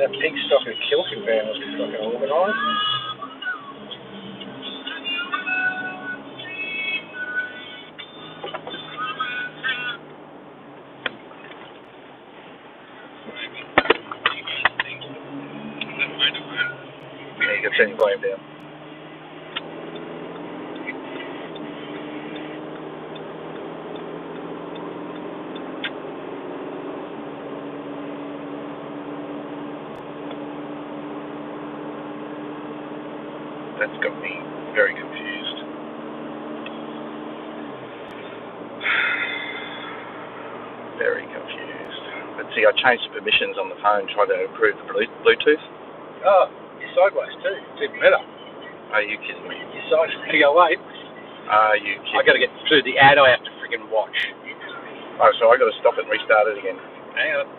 That pig stock at Kilfin van was fucking organised. Yeah, you can turn your volume down. That's got me very confused. Very confused. But see, I changed the permissions on the phone, tried to improve the Bluetooth. Oh, you're sideways too. It's even better. Are you kidding me? You're sideways. You go, wait. Are you kidding I got to get through the ad I have to friggin' watch. Oh, so I got to stop it and restart it again. Hang on.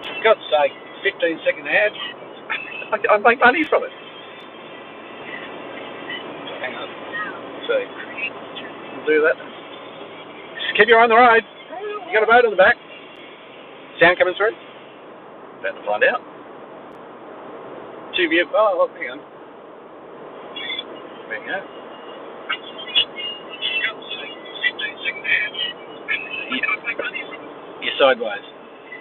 For God's sake, 15-second ad. I make money from it. Hang on. See. We'll do that. Just keep your eye on the road. You got a boat on the back. Sound coming through? About to find out. Two view. Oh, look, hang on. There you go. You're sideways.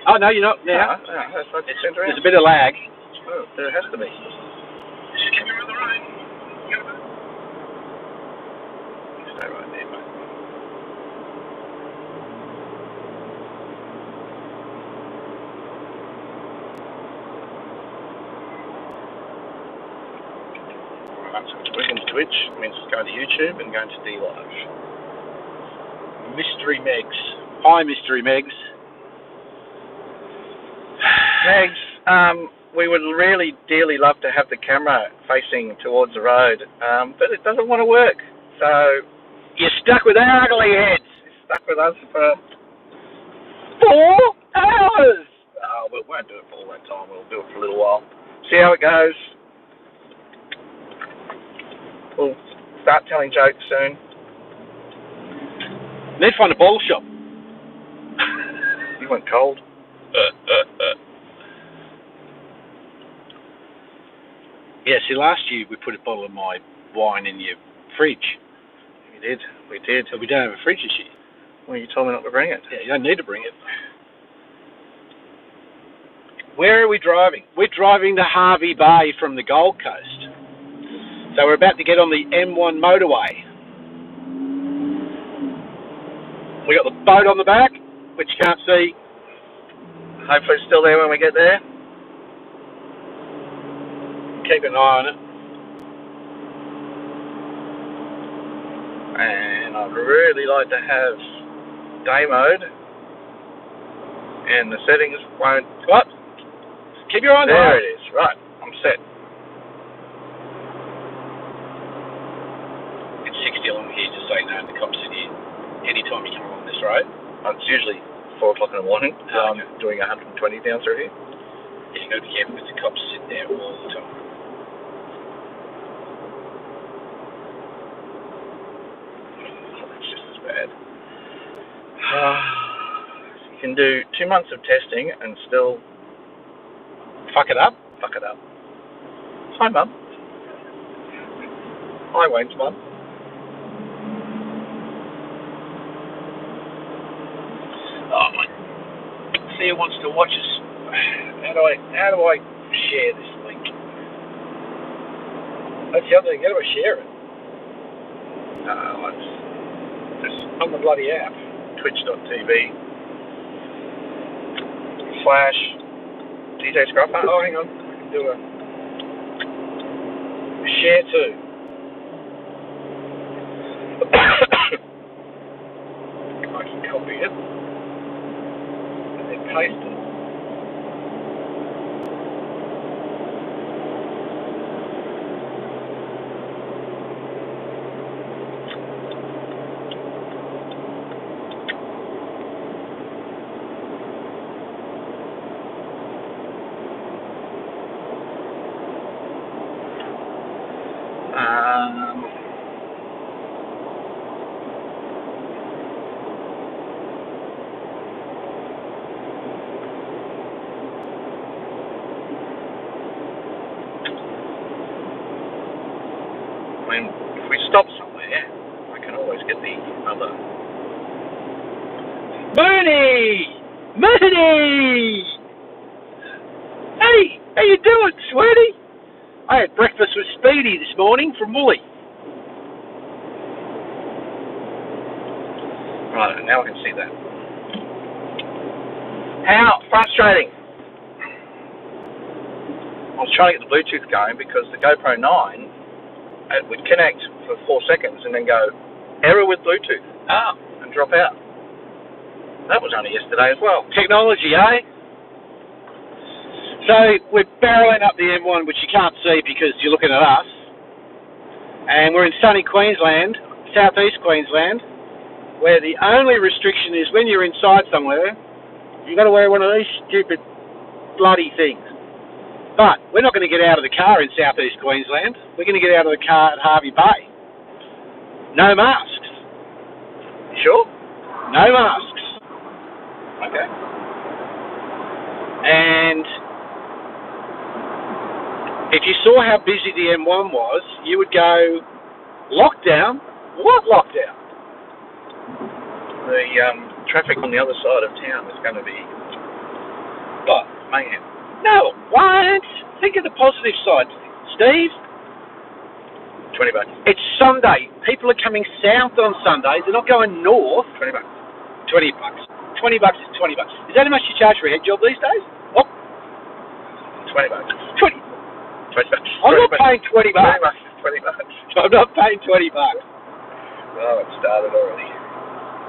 Oh, no, you're not now. No, that's right. There's a bit of lag. Oh, there has to be. Stay right there, mate. Right, so we're going to Twitch, means it's going to YouTube and going to DLive. Mystery Megs. Hi, Mystery Megs. Megs, we would really dearly love to have the camera facing towards the road, but it doesn't want to work. So You're stuck with our ugly heads. it's stuck with us for 4 hours. oh, we won't do it for all that time. We'll do it for a little while. See how it goes. We'll start telling jokes soon. Need to find a bottle shop. You went cold. Yeah, see, last year we put a bottle of my wine in your fridge. We did. So we don't have a fridge this year. Well, you told me not to bring it. Yeah, you don't need to bring it. Where are we driving? We're driving to Hervey Bay from the Gold Coast. So we're about to get on the M1 motorway. We got the boat on the back, which you can't see. Hopefully it's still there when we get there. Keep an eye on it. And I'd really like to have day mode. And the settings won't... What? Keep your eye on the There road. it is. Right, I'm set. It's 60 along here, just so you know, the cops in here. Anytime you come along this road. It's usually 4 o'clock in the morning. Oh, I'm doing 120 down through here. Yeah, you got to be careful because the cops sit there all the time. It's just as bad. You can do 2 months of testing and still Fuck it up. fuck it up. Hi, Mum. Hi, Wayne's mum. Oh, my. Thea wants to watch us. How do I share this link? That's the other thing. How do I share it? It's just On the bloody app. twitch.tv/DJ Scruffer. Oh, hang on. I can do a share to. I can copy it and then paste it. mean, if we stop somewhere, I can always get the other. Mooney! Mooney! Hey, how you doing, sweetie? I had breakfast with Speedy this morning from Woolly. Right, now I can see that. How frustrating. I was trying to get the Bluetooth going because the GoPro 9, it would connect for 4 seconds and then go, error with Bluetooth, and drop out. That was only yesterday as well. Technology, eh? So we're barreling up the M1, which you can't see because you're looking at us. And we're in sunny Queensland, southeast Queensland, where the only restriction is when you're inside somewhere, you've got to wear one of these stupid bloody things. But we're not going to get out of the car in southeast Queensland. We're going to get out of the car at Harvey Bay. No masks. You sure? No masks. Okay. And if you saw how busy the M1 was, you would go, lockdown? What lockdown? The traffic on the other side of town is going to be mayhem. No, what? Think of the positive side, Steve. $20. It's Sunday. People are coming south on Sundays. They're not going north. $20. $20. $20 is $20. Is that how much you charge for a head job these days? What? $20. 20. $20. I'm not paying $20. $20. I'm not paying $20. Oh, it started already.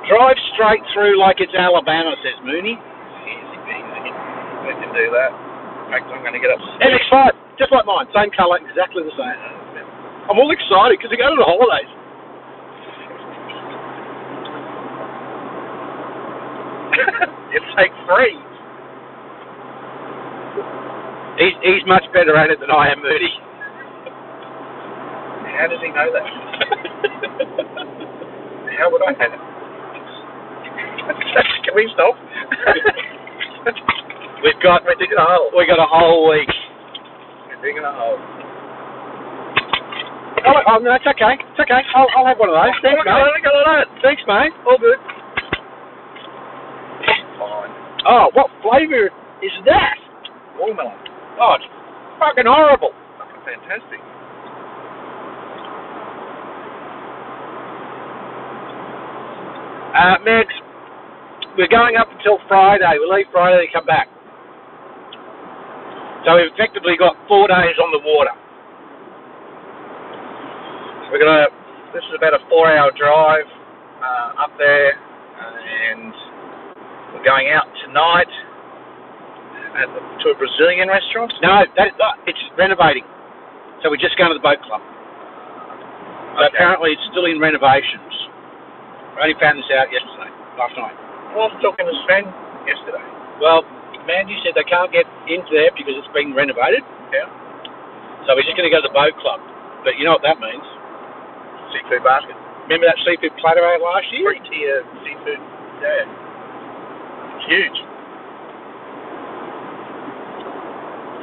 Drive straight through like it's Alabama, says Mooney. Easy peasy. We can do that. In fact, I'm going to get up. MX-5, just like mine, same colour, exactly the same. I'm all excited because we're going to the holidays. It's like free. He's much better at it than I am, Moody. How does he know that? How would I know that? Can we stop? We're digging a hole. We've got a whole week. We're digging a hole. Oh, no, it's okay. It's okay. I'll have one of those. Thanks, mate. Thanks, mate. All good. Fine. Oh, what flavour is that? Watermelon. Oh, it's fucking horrible. Fucking fantastic. Megs, we're going up until Friday. We'll leave Friday to come back. So we've effectively got 4 days on the water. This is about a 4-hour drive up there, and we're going out tonight to a Brazilian restaurant. No, it's renovating. So we're just going to the boat club. So apparently it's still in renovations. I only found this out last night. Well, I was talking to Sven yesterday. Well, Mandy said they can't get into there because it's being renovated. Yeah. So we're just going to go to the boat club. But you know what that means? Seafood basket. Remember that seafood platter I had last year? 3-tier seafood. Yeah. It's huge.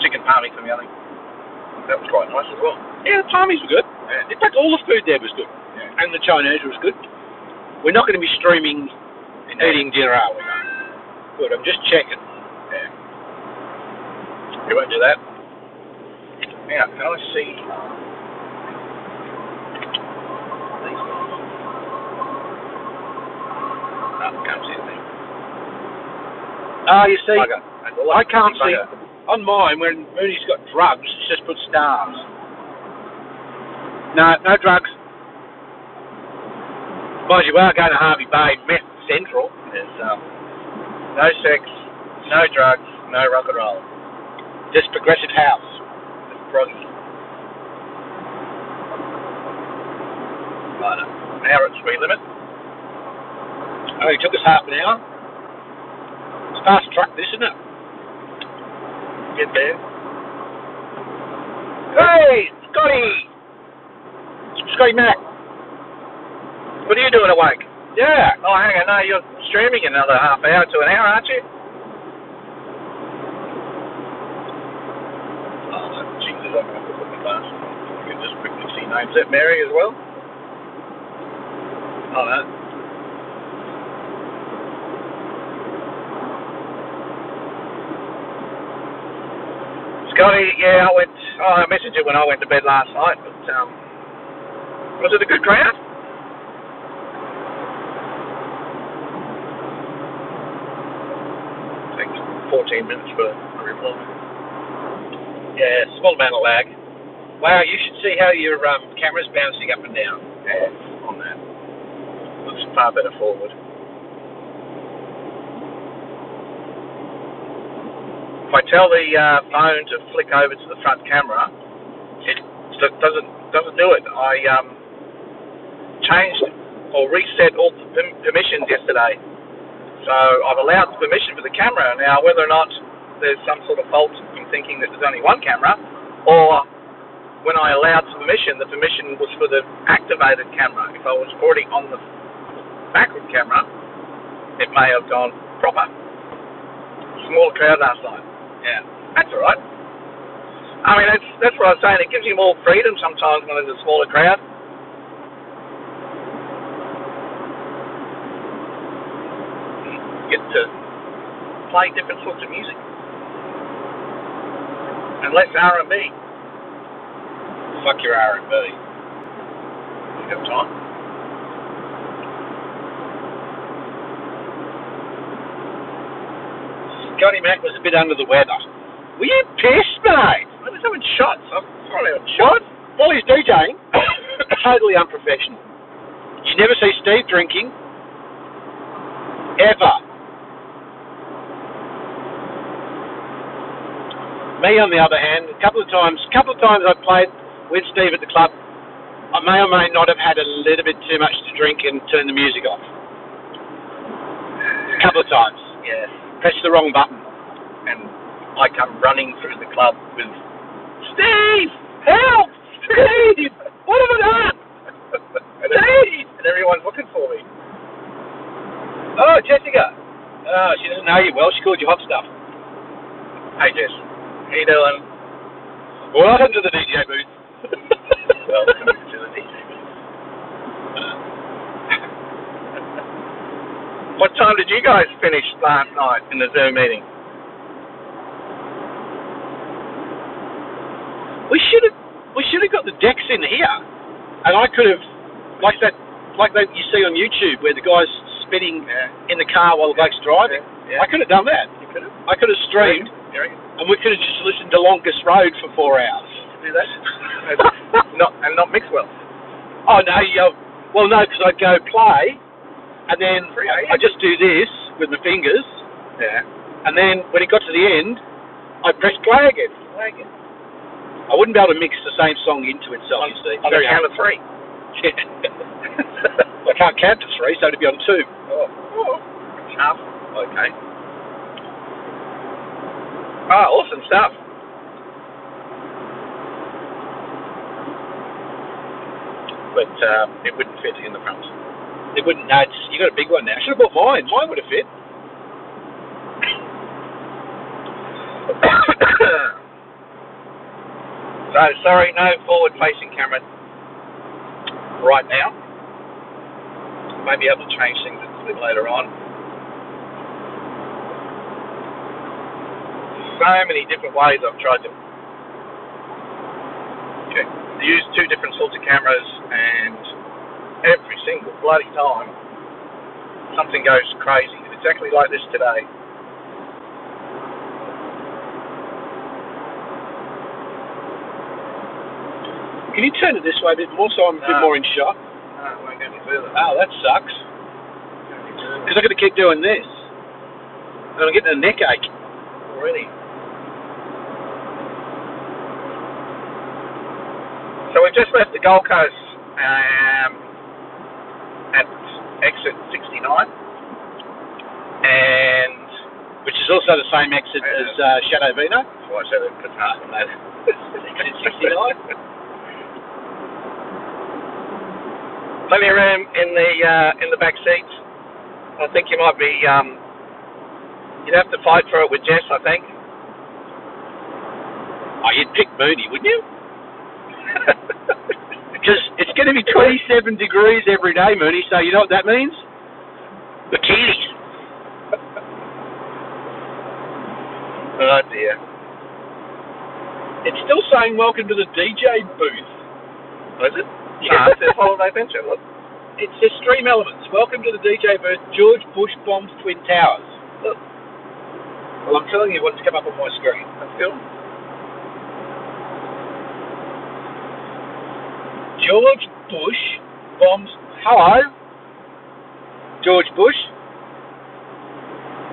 Chicken palmy for me, I think. That was quite nice as well. Yeah, the palmies were good. Yeah. In fact, all the food there was good. Yeah. And the Chinese was good. We're not going to be streaming and eating dinner, are we? Good, I'm just checking. Yeah. We won't do that. Now, can I see these ones? No, can't see anything. You see, Bugger. I can't see. Bugger. On mine, when Mooney's got drugs, it's just put stars. No drugs. Mind you, we are going to Harvey Bay, Meth Central. There's no sex, no drugs, no rock and roll. Just Progressive House. It's proggy. Right, an hour at speed limit. Oh, it took us half an hour. It's fast truck, this, isn't it? Get there. Hey, Scotty Mac. What are you doing awake? Yeah. Oh, hang on, no, you're streaming another half hour to an hour, aren't you? Oh, Jesus, I'm going to put my glasses on. can just quickly see names. Is that Mary as well? Oh no. Scotty, yeah, I messaged you when I went to bed last night, but was it a good crowd? Takes 14 minutes for a reply. Yeah, small amount of lag. Wow, you should see how your camera's bouncing up and down. Yeah, on that. Looks far better forward. If I tell the phone to flick over to the front camera, it doesn't do it. I changed or reset all the permissions yesterday, so I've allowed permission for the camera. Now, whether or not there's some sort of fault in thinking that there's only one camera, or when I allowed permission, the permission was for the activated camera. If I was already on the backward camera, it may have gone proper. Smaller crowd last night. Yeah, that's all right. I mean, that's what I was saying. It gives you more freedom sometimes when there's a smaller crowd. You get to play different sorts of music. And less R&B. Fuck your R&B. You have time. Scotty Mac was a bit under the weather. Were you pissed, mate? I was having shots. I'm sorry, having shots. While he's DJing, totally unprofessional. You never see Steve drinking. Ever. Me, on the other hand, a couple of times I've played with Steve at the club, I may or may not have had a little bit too much to drink and turned the music off. A couple of times. Yeah. Pressed the wrong button. And I come running through the club with, Steve! Help! Steve! What have I done? Steve! And everyone's looking for me. Oh, Jessica. Oh, she doesn't know you well. She called you hot stuff. Hey, Jess. How you doing? Welcome to the DJ booth. Welcome to the DJ booth. What time did you guys finish last night in the Zoom meeting? We should have got the decks in here, and I could have, like that you see on YouTube where the guy's spinning in the car while the bloke's driving. Yeah. I could have done that. You could have. I could have streamed, and we could have just listened to Longest Road for 4 hours. Do that? not Mixwell. Oh no, well no, because I'd go play, and then I just do this with my fingers. Yeah. And then when it got to the end, I'd press play again. I wouldn't be able to mix the same song into itself, you see. On the count of 3. I can't count to 3, so it'd be on 2. Oh. Half. Okay. Oh, awesome stuff. But it wouldn't fit in the front. It wouldn't. No, you got a big one now. I should have bought mine. Mine would have fit. So, sorry, no forward-facing camera right now. Maybe able to change things a bit later on. So many different ways I've tried to use 2 different sorts of cameras, and every single bloody time something goes crazy. Exactly like this today. Can you turn it this way a bit more so I'm a bit more in shot? No, it won't go any further. Oh, that sucks. Because I've got to keep doing this. And I'm getting a neck ache. Already. So we've just left the Gold Coast at exit 69. And which is also the same exit as Shadow Vino. That's why I said it puts half on that. Exit 69. Plenty of room in the back seats. I think you might be you'd have to fight for it with Jess, I think. Oh, you'd pick Mooney, wouldn't you? Because it's going to be 27 degrees every day, Mooney, so you know what that means? Bikinis. Oh dear. It's still saying welcome to the DJ booth. Was it? Yeah. No, it says Holiday Adventure. Look. It says Stream Elements. Welcome to the DJ booth. George Bush bombs Twin Towers. Look. Well, I'm telling you what's come up on my screen. That's good. George Bush bombs. Hello? George Bush?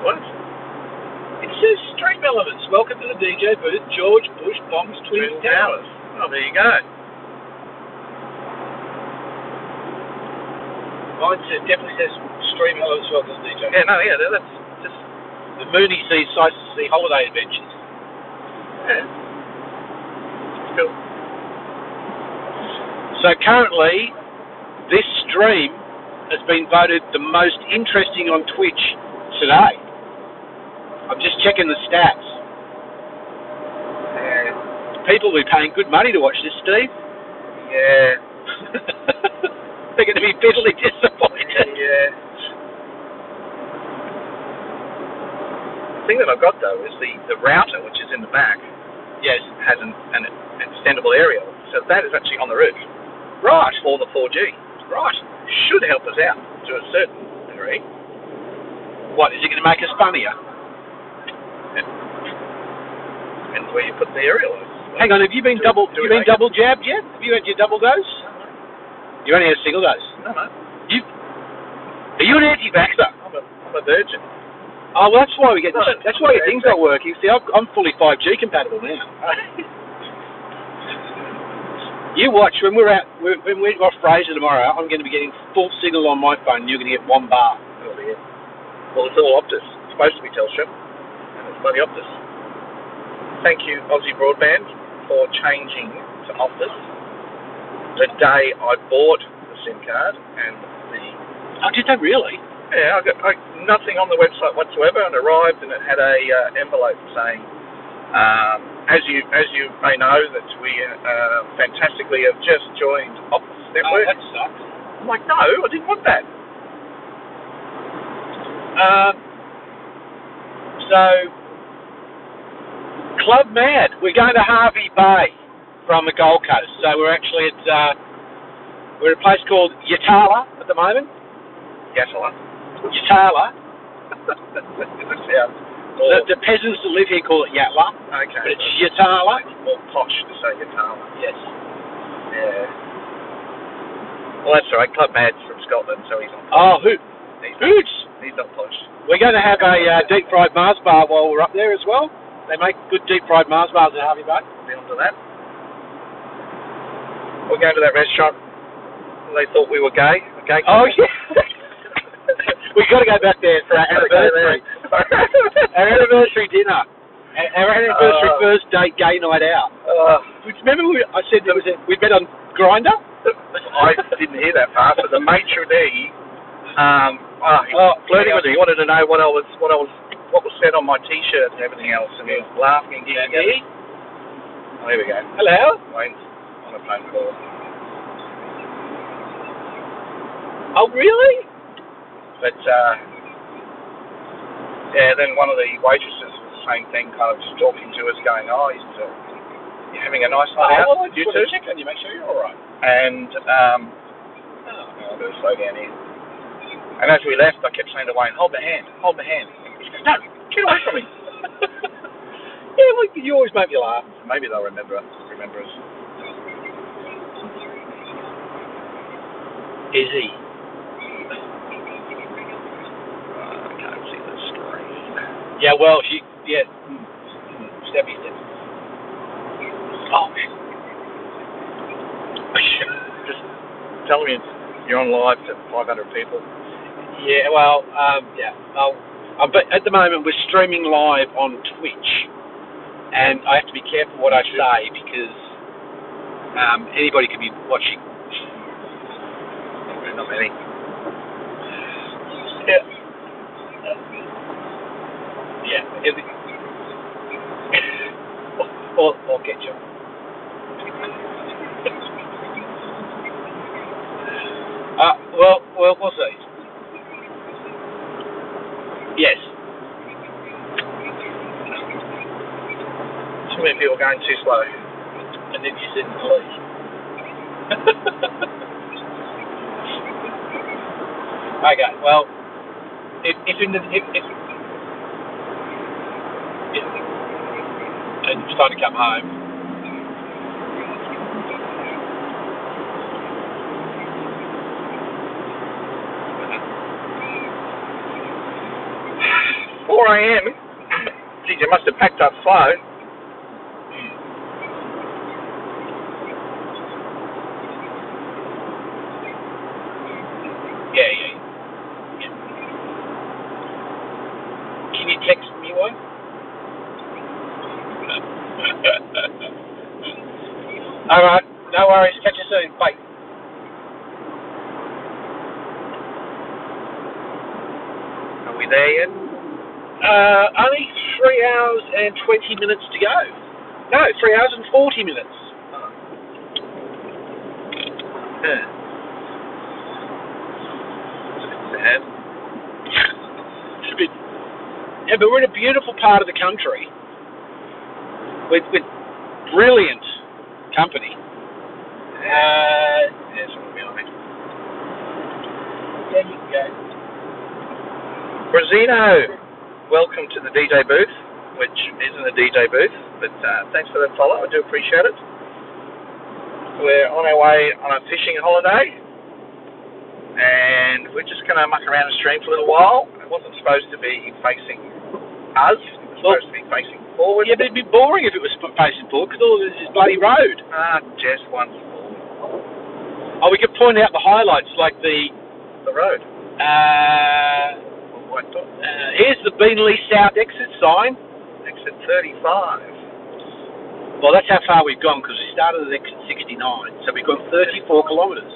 What? It says Stream Elements. Welcome to the DJ booth. George Bush bombs Twin Towers. Oh, there you go. Mine definitely says Stream Elements. Welcome to the DJ. Yeah, no, yeah, that's just. The Mooney sees sites to see Holiday Adventures. Yeah. Cool. So currently, this stream has been voted the most interesting on Twitch today. I'm just checking the stats. Yeah. People will be paying good money to watch this, Steve. Yeah. They're going to be bitterly disappointed. Yeah. The thing that I've got though is the router, which is in the back, Yes. has an extendable aerial, so that is actually on the roof. Right. For the 4G. Right. Should help us out to a certain degree. What, is it going to make us funnier? Depends where you put the aerial. Hang on, have you been double jabbed yet? Have you had your double dose? You only had a single dose. No, no. Are you an anti-vaxxer? I'm a virgin. Oh, well, that's why we get. No, that's why your thing's not working. See, I'm fully 5G compatible now. You watch when we're off Fraser tomorrow. I'm going to be getting full signal on my phone. And you're going to get 1 bar. Oh, yeah. Well, it's all Optus. It's supposed to be Telstra, and it's bloody Optus. Thank you, Aussie Broadband, for changing to Optus the day I bought the SIM card and the. Oh, did they really? Yeah, I got nothing on the website whatsoever, and arrived, and it had a envelope saying, as you may know, that we fantastically have just joined Optus Network. Oh, that sucks. I'm like, no, I didn't want that. So, Club Mad. We're going to Harvey Bay from the Gold Coast. So we're actually we're at a place called Yatala at the moment. Yatala. Yatala. Yeah. The peasants that live here call it Yatla. Okay. But it's Yatala. It's more posh to say Yatala. Yes. Yeah. Well, that's all right. Club Mad's from Scotland, so he's not posh. Oh, Hoots. He's not posh. We're going to have a deep fried Mars bar while we're up there as well. They make good deep fried Mars bars at Harvey Bay. Be onto that. We're going to that restaurant. They thought we were gay. Oh, yeah. We've got to go back there for our anniversary. Our anniversary dinner. Our anniversary first date gay night out. Remember I said we met on Grindr? I didn't hear that part, but the maitre d', flirting with me. He wanted to know what was said on my T-shirt and everything else, and he was laughing and giggling. Oh, here we go. Hello. Wayne's on a phone call. Oh, really? But then one of the waitresses was the same thing, kind of just talking to us, going, "Oh, you're having a nice night out." Well, I just want to check on you, make sure you're all right. And I'll do a slow down here. And as we left, I kept saying to Wayne, "Hold my hand, hold my hand." He goes, "No, get away from me." Yeah, well, you always make me laugh. Maybe they'll remember us. Is he? I can't see the screen. Yeah, well, Step. Oh, just tell me you're on live to 500 people. Yeah, well, but at the moment we're streaming live on Twitch, and I have to be careful what I say because anybody could be watching. Not many. Yeah. Or get you. Well, we'll see. Yes. Too many people going too slow. And then you said police. Okay, well, if and it's time to come home. $4 a.m. Geez, you must have packed up slow. Yeah. Can you text me one? All right, no worries. Catch you soon. Bye. Are we there yet? Only 3 hours and 20 minutes to go. No, 3 hours and 40 minutes. Oh. Yeah. Sad. It's a bit. Yeah, but we're in a beautiful part of the country with brilliant company. There's one behind. Yeah, you can go. Brazino, welcome to the DJ booth, which isn't a DJ booth, but thanks for that follow. I do appreciate it. We're on our way on a fishing holiday, and we're just going to muck around the stream for a little while. It wasn't supposed to be facing us. It was supposed to be facing forward. Yeah, but it'd be boring if it was facing forward because all this is bloody road. Just once forward. Oh, we could point out the highlights like the road. Here's the Beanley South exit sign. Exit 35. Well, that's how far we've gone because we started at exit 69, so we've gone 34 kilometres.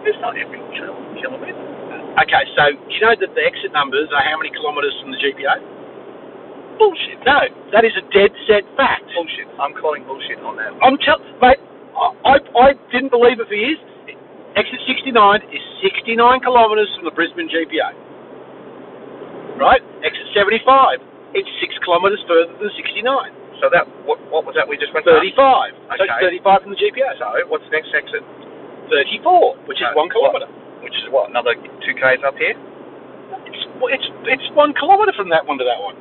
It's not every kilometre. Okay, so do you know that the exit numbers are how many kilometres from the GPO? Bullshit. No, that is a dead set fact. Bullshit. I'm calling bullshit on that. Mate, I didn't believe it for years. Exit 69 is 69 kilometres from the Brisbane GPO. Right? Exit 75, it's 6 kilometres further than 69. So that, what was that we just went 35. Past? So it's 35 from the GPO. So what's the next exit? 34, which is 1 kilometre. Which is what, another 2 k's up here? It's 1 kilometre from that one to that one.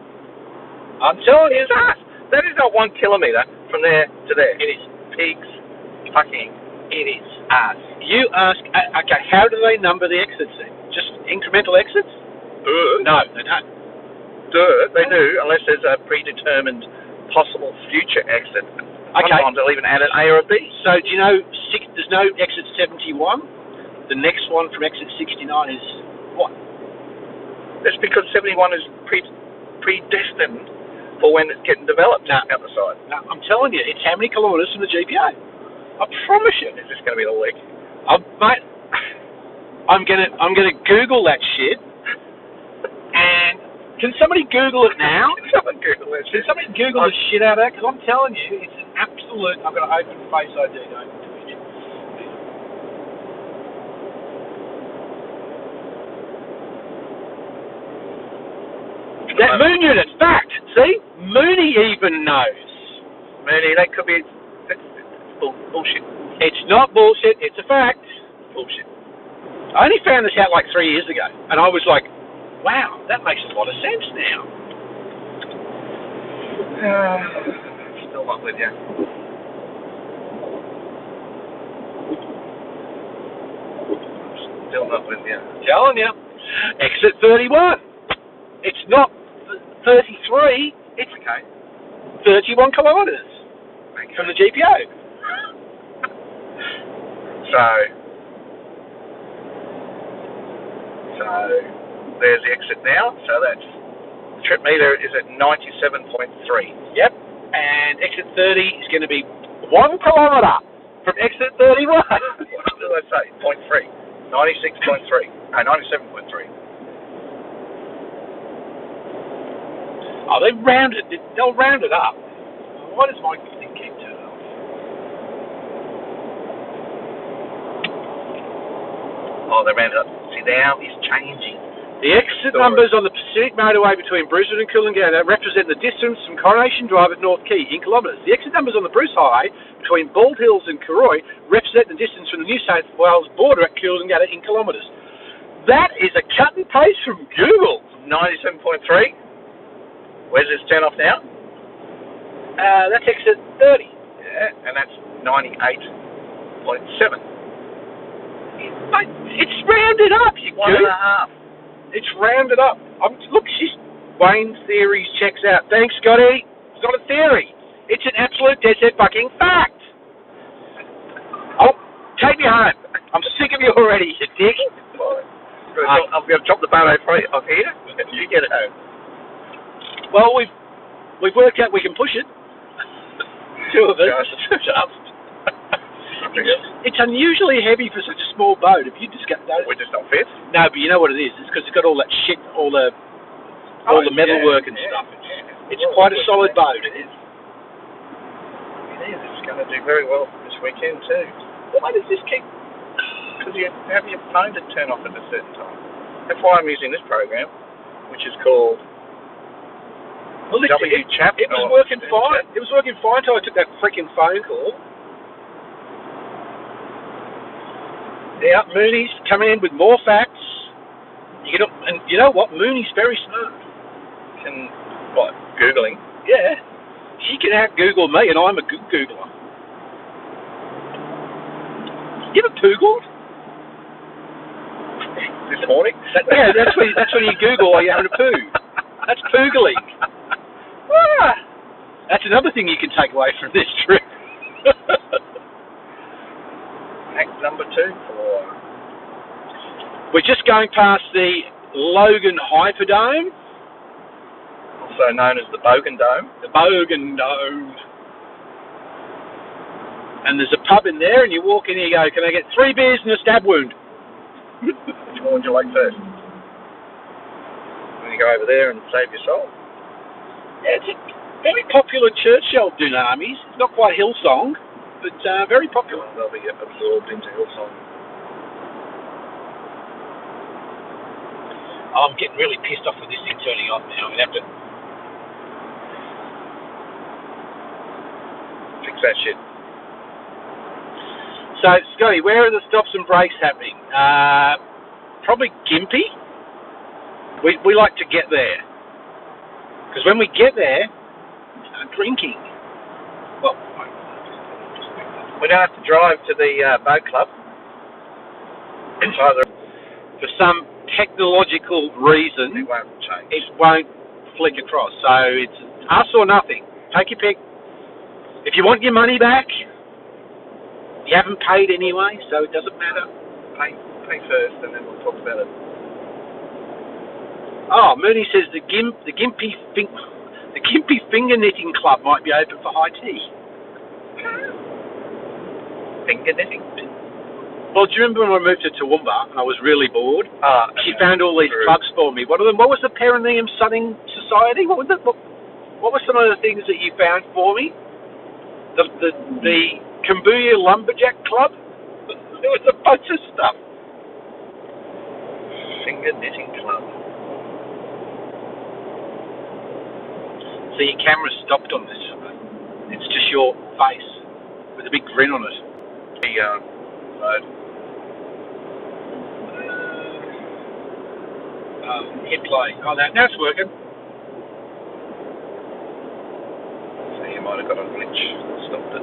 I'm telling you. That is not 1 kilometre from there to there. It is. Pigs. Fucking. It is. You ask, okay, how do they number the exits then? Just incremental exits? No, they don't. They do, unless there's a predetermined possible future exit. Okay. Sometimes they'll even add an A or a B. So do you know there's no exit 71? The next one from exit 69 is what? That's because 71 is predestined for when it's getting developed out the side. No, I'm telling you, it's how many kilometres from the GPO. I promise you. Is this going to be the week? Mate, I'm gonna Google that shit. And can somebody Google it now? Someone Google it. Can somebody Google the shit out of that? Because I'm telling you, it's an absolute. I've got to open Face ID. Don't Twitch. That moon unit, fact. See, Mooney even knows. Mooney, that could be. That's bullshit. It's not bullshit. It's a fact. Bullshit. I only found this out like 3 years ago, and I was like, wow, that makes a lot of sense now. Still not with you. Still not with you. Telling you. Exit 31. It's not 33. It's okay. 31 kilometres from the GPO. So there's the exit now. So that's trip meter is at 97.3. Yep. And exit 30 is going to be 1 kilometre from exit 31. What did I say? 0.3. 96.3. No, 97.3. Oh, they'll round it up. Why does my thing keep turning off? Oh, they rounded up. See, now it's changing. The exit numbers on the Pacific Motorway between Brisbane and Coolangatta represent the distance from Coronation Drive at North Quay in kilometres. The exit numbers on the Bruce Highway between Bald Hills and Karoi represent the distance from the New South Wales border at Coolangatta in kilometres. That is a cut and paste from Google. 97.3. Where's this turn off now? That's exit 30. Yeah, and that's 98.7. It's rounded up, you One and a half. It's rounded up. Look, Wayne's theories checks out. Thanks, Scotty. It's not a theory. It's an absolute dead set fucking fact. Oh, take me home. I'm sick of you already, you dick. I'm going to chop the boat off here. You get it home. Well, we've worked out we can push it. Two of us. Just. It's unusually heavy for such a small boat. If you just get that, We're just not fit. No, but you know what it is? It's because it's got all that shit, all the metalwork and stuff. It's quite a solid boat. It is. It is. It's going to do very well this weekend too. Why does this keep? Because you have your phone to turn off at a certain time. That's why I'm using this program, which is called WChat. It was working fine. It was working fine until I took that freaking phone call. Yeah, Mooney's coming in with more facts. And you know what? Mooney's very smart. Googling? Yeah. She can out-Google me, and I'm a good Googler. You ever Googled? This morning? Yeah, that's when you Google while you're having a poo. That's poogling. That's another thing you can take away from this trip. Act number 2 for... We're just going past the Logan Hyperdome. Also known as the Bogan Dome. The Bogan Dome. And there's a pub in there, and you walk in and you go, can I get 3 beers and a stab wound? Which one would you like first? Then you go over there and save your soul. Yeah, it's a very popular church shell Dunamis. It's not quite Hillsong, but very popular. They'll be absorbed into Hillsong. I'm getting really pissed off with this thing turning off now. I'm going to have to fix that shit. So, Scotty, where are the stops and breaks happening? Probably Gympie. We like to get there. Because when we get there, we start drinking. Well, we don't have to drive to the boat club. For some technological reason, it won't change. It won't flick across. So it's us or nothing. Take your pick. If you want your money back, you haven't paid anyway, so it doesn't matter. Pay first, and then we'll talk about it. Oh, Mooney says the Gympie Finger Knitting Club might be open for high tea. Finger knitting? Well, do you remember when I moved to Toowoomba and I was really bored? She found all these clubs for me. One of them, what was the Perineum Sunning Society? What were some of the things that you found for me? The Cambodia Lumberjack Club? There was a bunch of stuff. Finger Knitting Club. So your camera's stopped on this. It's just your face with a big grin on it. Mode. Hit play. Oh, now it's working. So you might have got a glitch that stopped it.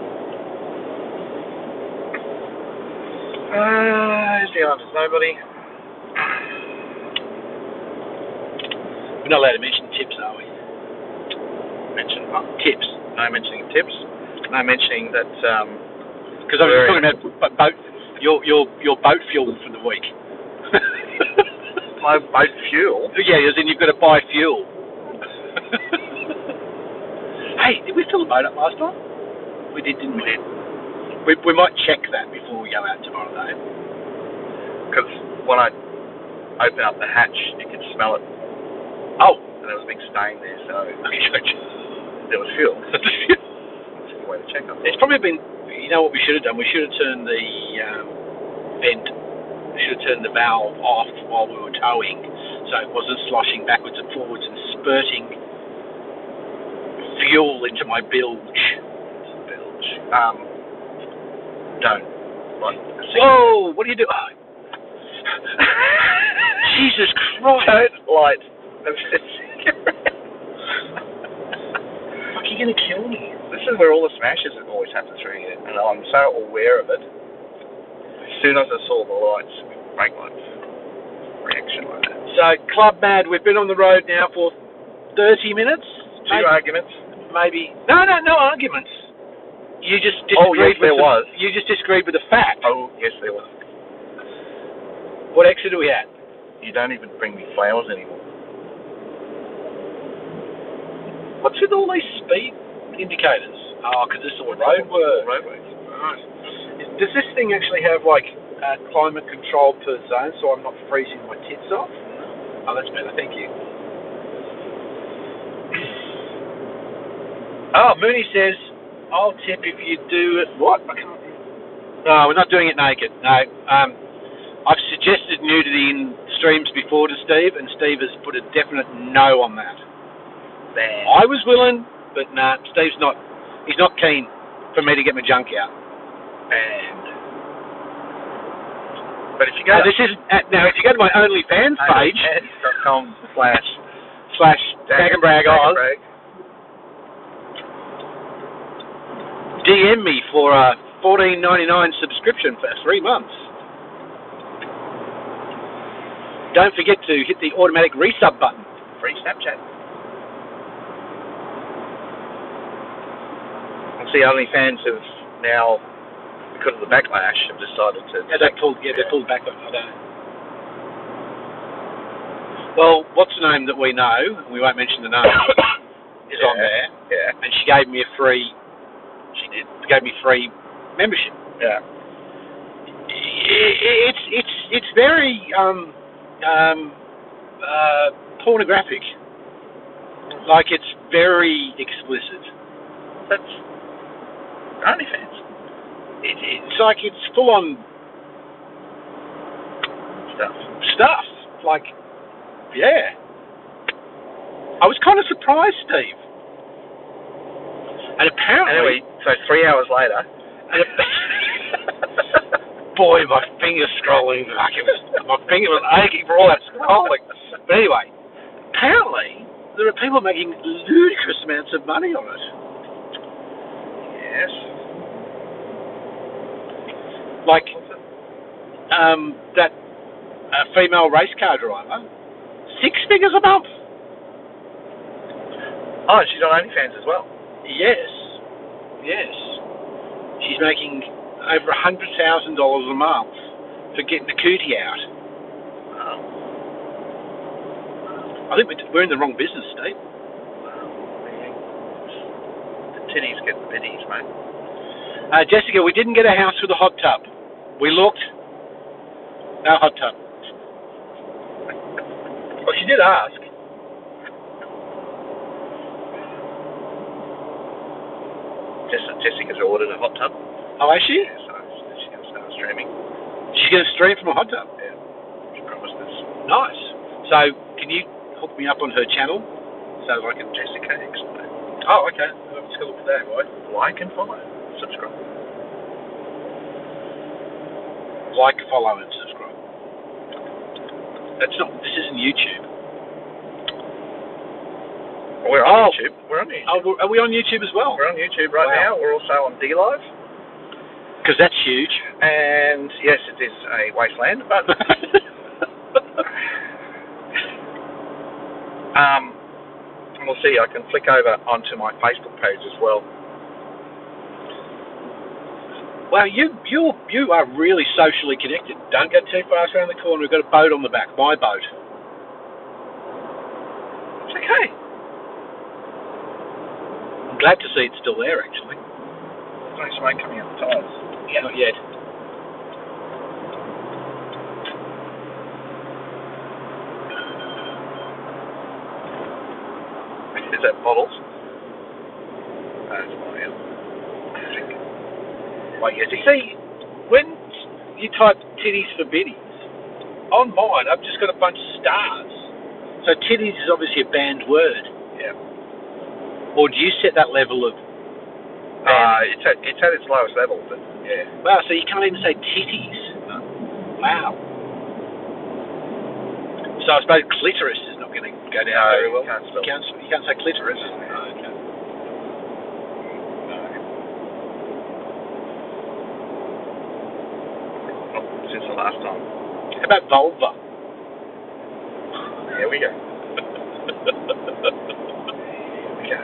There's nobody. We're not allowed to mention tips, are we? Mention what? Tips. No mentioning tips. No mentioning that. Because I was talking about boat, your boat fuel for the week. My boat fuel? Yeah, as in you've got to buy fuel. Hey, did we fill the boat up last time? We did, didn't we? We might check that before we go out tomorrow, though. Because when I open up the hatch, you can smell it. Oh. And there was a big stain there, so there was fuel. That's a good way to check up. There's probably been, you know what we should have done? We should have turned the vent I should have turned the valve off while we were towing, so it wasn't sloshing backwards and forwards and spurting fuel into my bilge. Don't. Whoa! What are you doing? Oh. Jesus Christ! Don't light a cigarette. Fuck, you're gonna kill me. This is where all the smashes always happen through here, and I'm so aware of it. As soon as I saw the lights, brake lights, reaction like that. So, Club Mad, we've been on the road now for 30 minutes. Two arguments? Maybe. No arguments. You just disagreed Oh, yes, there was. You just disagreed with the fact. Oh, yes, there was. What exit are we at? You don't even bring me flowers anymore. What's with all these speed indicators? Oh, because this is all road work. Roadways. Right. Does this thing actually have, like, climate control per zone, so I'm not freezing my tits off? Oh, that's better. Thank you. Oh, Mooney says, I'll tip if you do it. What? I can't. No, we're not doing it naked. No. I've suggested nudity in streams before to Steve, and Steve has put a definite no on that. Man. I was willing, but nah, Steve's not. He's not keen for me to get my junk out. But if you go Now, if you go to my OnlyFans page, onlyfans.com/Dag-and-Brag-Oz, DM me for a $14.99 subscription for 3 months. Don't forget to hit the automatic resub button. Free Snapchat. And see, OnlyFans have now, because of the backlash, have decided to. They pulled back on it. I don't know. Well, what's the name that we know? We won't mention the name. Is on there. Yeah. And she gave me a free. She did. Gave me free membership. Yeah. It's very pornographic. Like, it's very explicit. That's OnlyFans. It's like it's full on stuff. Like, yeah. I was kind of surprised, Steve. And apparently, anyway, so 3 hours later, boy, my finger's scrolling. My finger was aching for all that scrolling. But anyway, apparently there are people making ludicrous amounts of money on it. Yes. Like that female race car driver, 6 figures a month. Oh, she's on OnlyFans as well. Yes. She's making over $100,000 a month for getting the cootie out. I think we're in the wrong business, Steve. The titties get the biddies, mate. Jessica, we didn't get a house with a hot tub. We looked. No hot tub. Well, she did ask. Jessica's ordered a hot tub. Oh, has she? Yeah, so she's going to start streaming. She's going to stream from a hot tub? Yeah. She promised us. Nice. So, can you hook me up on her channel so I can... Jessica Explain. Oh, okay. I'm just going to look for that, right? Like and follow. Subscribe. Like, follow, and subscribe. That's not... This isn't YouTube. We're on YouTube. We're on YouTube. Oh, are we on YouTube as well? We're on YouTube right now. We're also on DLive. Because that's huge. And yes, it is a wasteland, but we'll see. I can flick over onto my Facebook page as well. Well, you are really socially connected. Don't go too fast around the corner. We've got a boat on the back. My boat. It's okay. I'm glad to see it's still there, actually. There's no smoke coming out the tyres. Yeah, not yet. Is that bottles? That's my drink. Well, yes. You see, when you type titties for biddies, on mine, I've just got a bunch of stars. So titties is obviously a banned word. Yeah. Or do you set that level of It's at its lowest level, but yeah. Wow, so you can't even say titties. No. Wow. So I suppose clitoris is not going to go down very well. You can't say clitoris. Oh, okay. Not since the last time. How about vulva? Here we go. Okay.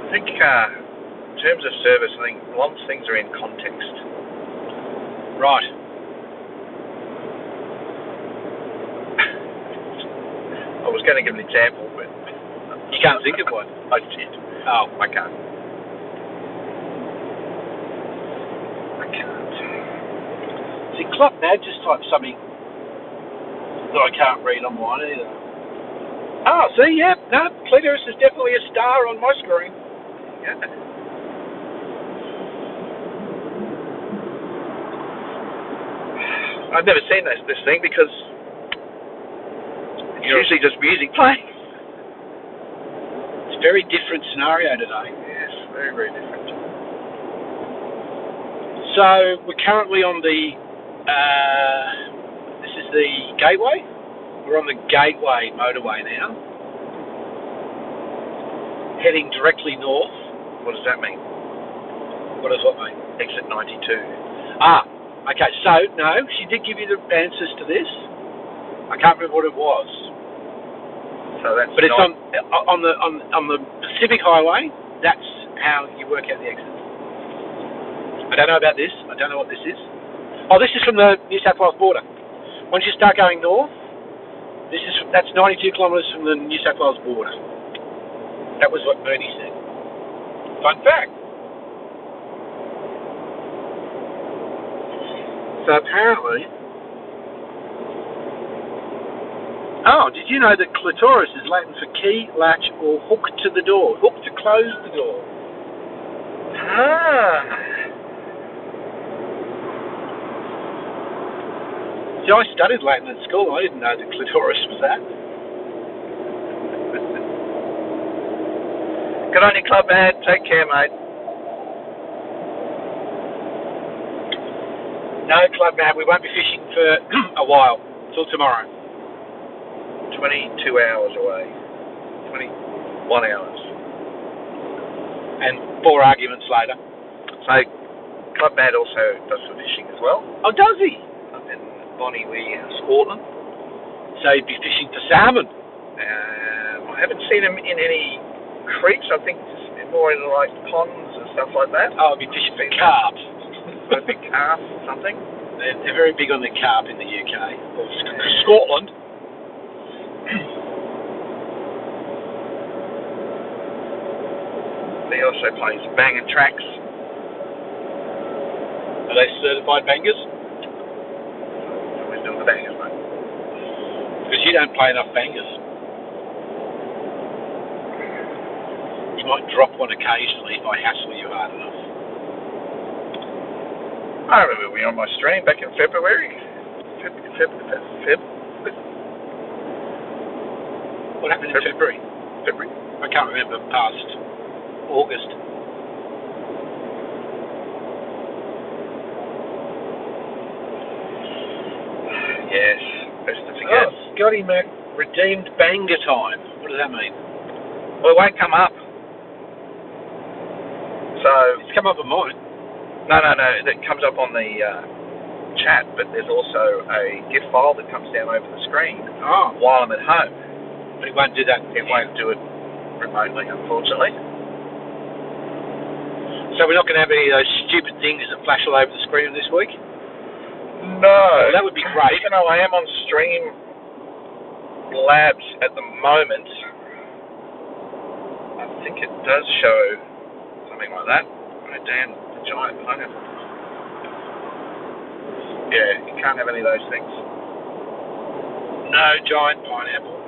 I think in terms of service, I think a lot of things are in context. Right. I was going to give an example, but You can't think of one. I did. Oh. I can't. See, Club Mad just typed something that I can't read on mine either. Oh, see, yeah, no, clitoris is definitely a star on my screen. Yeah. I've never seen this thing because it's usually just music playing. It's a very different scenario today. Yes, very, very different. So we're currently on the, this is the Gateway. We're on the Gateway motorway now. Heading directly north. What does that mean? What does what mean? Exit 92. Ah, okay, so, no, she did give you the answers to this. I can't remember what it was. So that's. But it's on the Pacific Highway. That's how you work out the exits. I don't know about this. I don't know what this is. Oh, this is from the New South Wales border. Once you start going north, that's 92 kilometres from the New South Wales border. That was what Bernie said. Fun fact. So apparently, did you know that clitoris is Latin for key, latch, or hook to the door? Hook to close the door. See, I studied Latin at school. I didn't know that clitoris was that. Good on you, Club Mad. Take care, mate. No, Club Mad, we won't be fishing for a while. Till tomorrow. 22 hours away. 21 hours. And 4 arguments later. So, Club Mad also does some fishing as well. Oh, does he? Up in Bonnie, Scotland. So he'd be fishing for salmon. I haven't seen him in any creeks. I think it's more in like ponds and stuff like that. Oh, he'd be fishing for carp. A big carp or something. They're very big on the carp in the UK. Or Scotland. He also plays banging tracks. Are they certified bangers? Always doing the bangers, mate. Because you don't play enough bangers. You might drop one occasionally if I hassle you hard enough. I remember we were on my stream back in February. Feb. What happened in February? February. I can't remember past August. Yes, best to forget. Oh, Scotty Mac redeemed banger time. What does that mean? Well, it won't come up. So It's come up on mine. No. That comes up on the chat, but there's also a GIF file that comes down over the screen while I'm at home. But it won't do that. It won't do it remotely, unfortunately. So we're not going to have any of those stupid things that flash all over the screen this week? No. Well, that would be great. Even though I am on Stream Labs at the moment, I think it does show something like that. Oh, damn, the giant pineapple. Yeah, you can't have any of those things. No giant pineapple.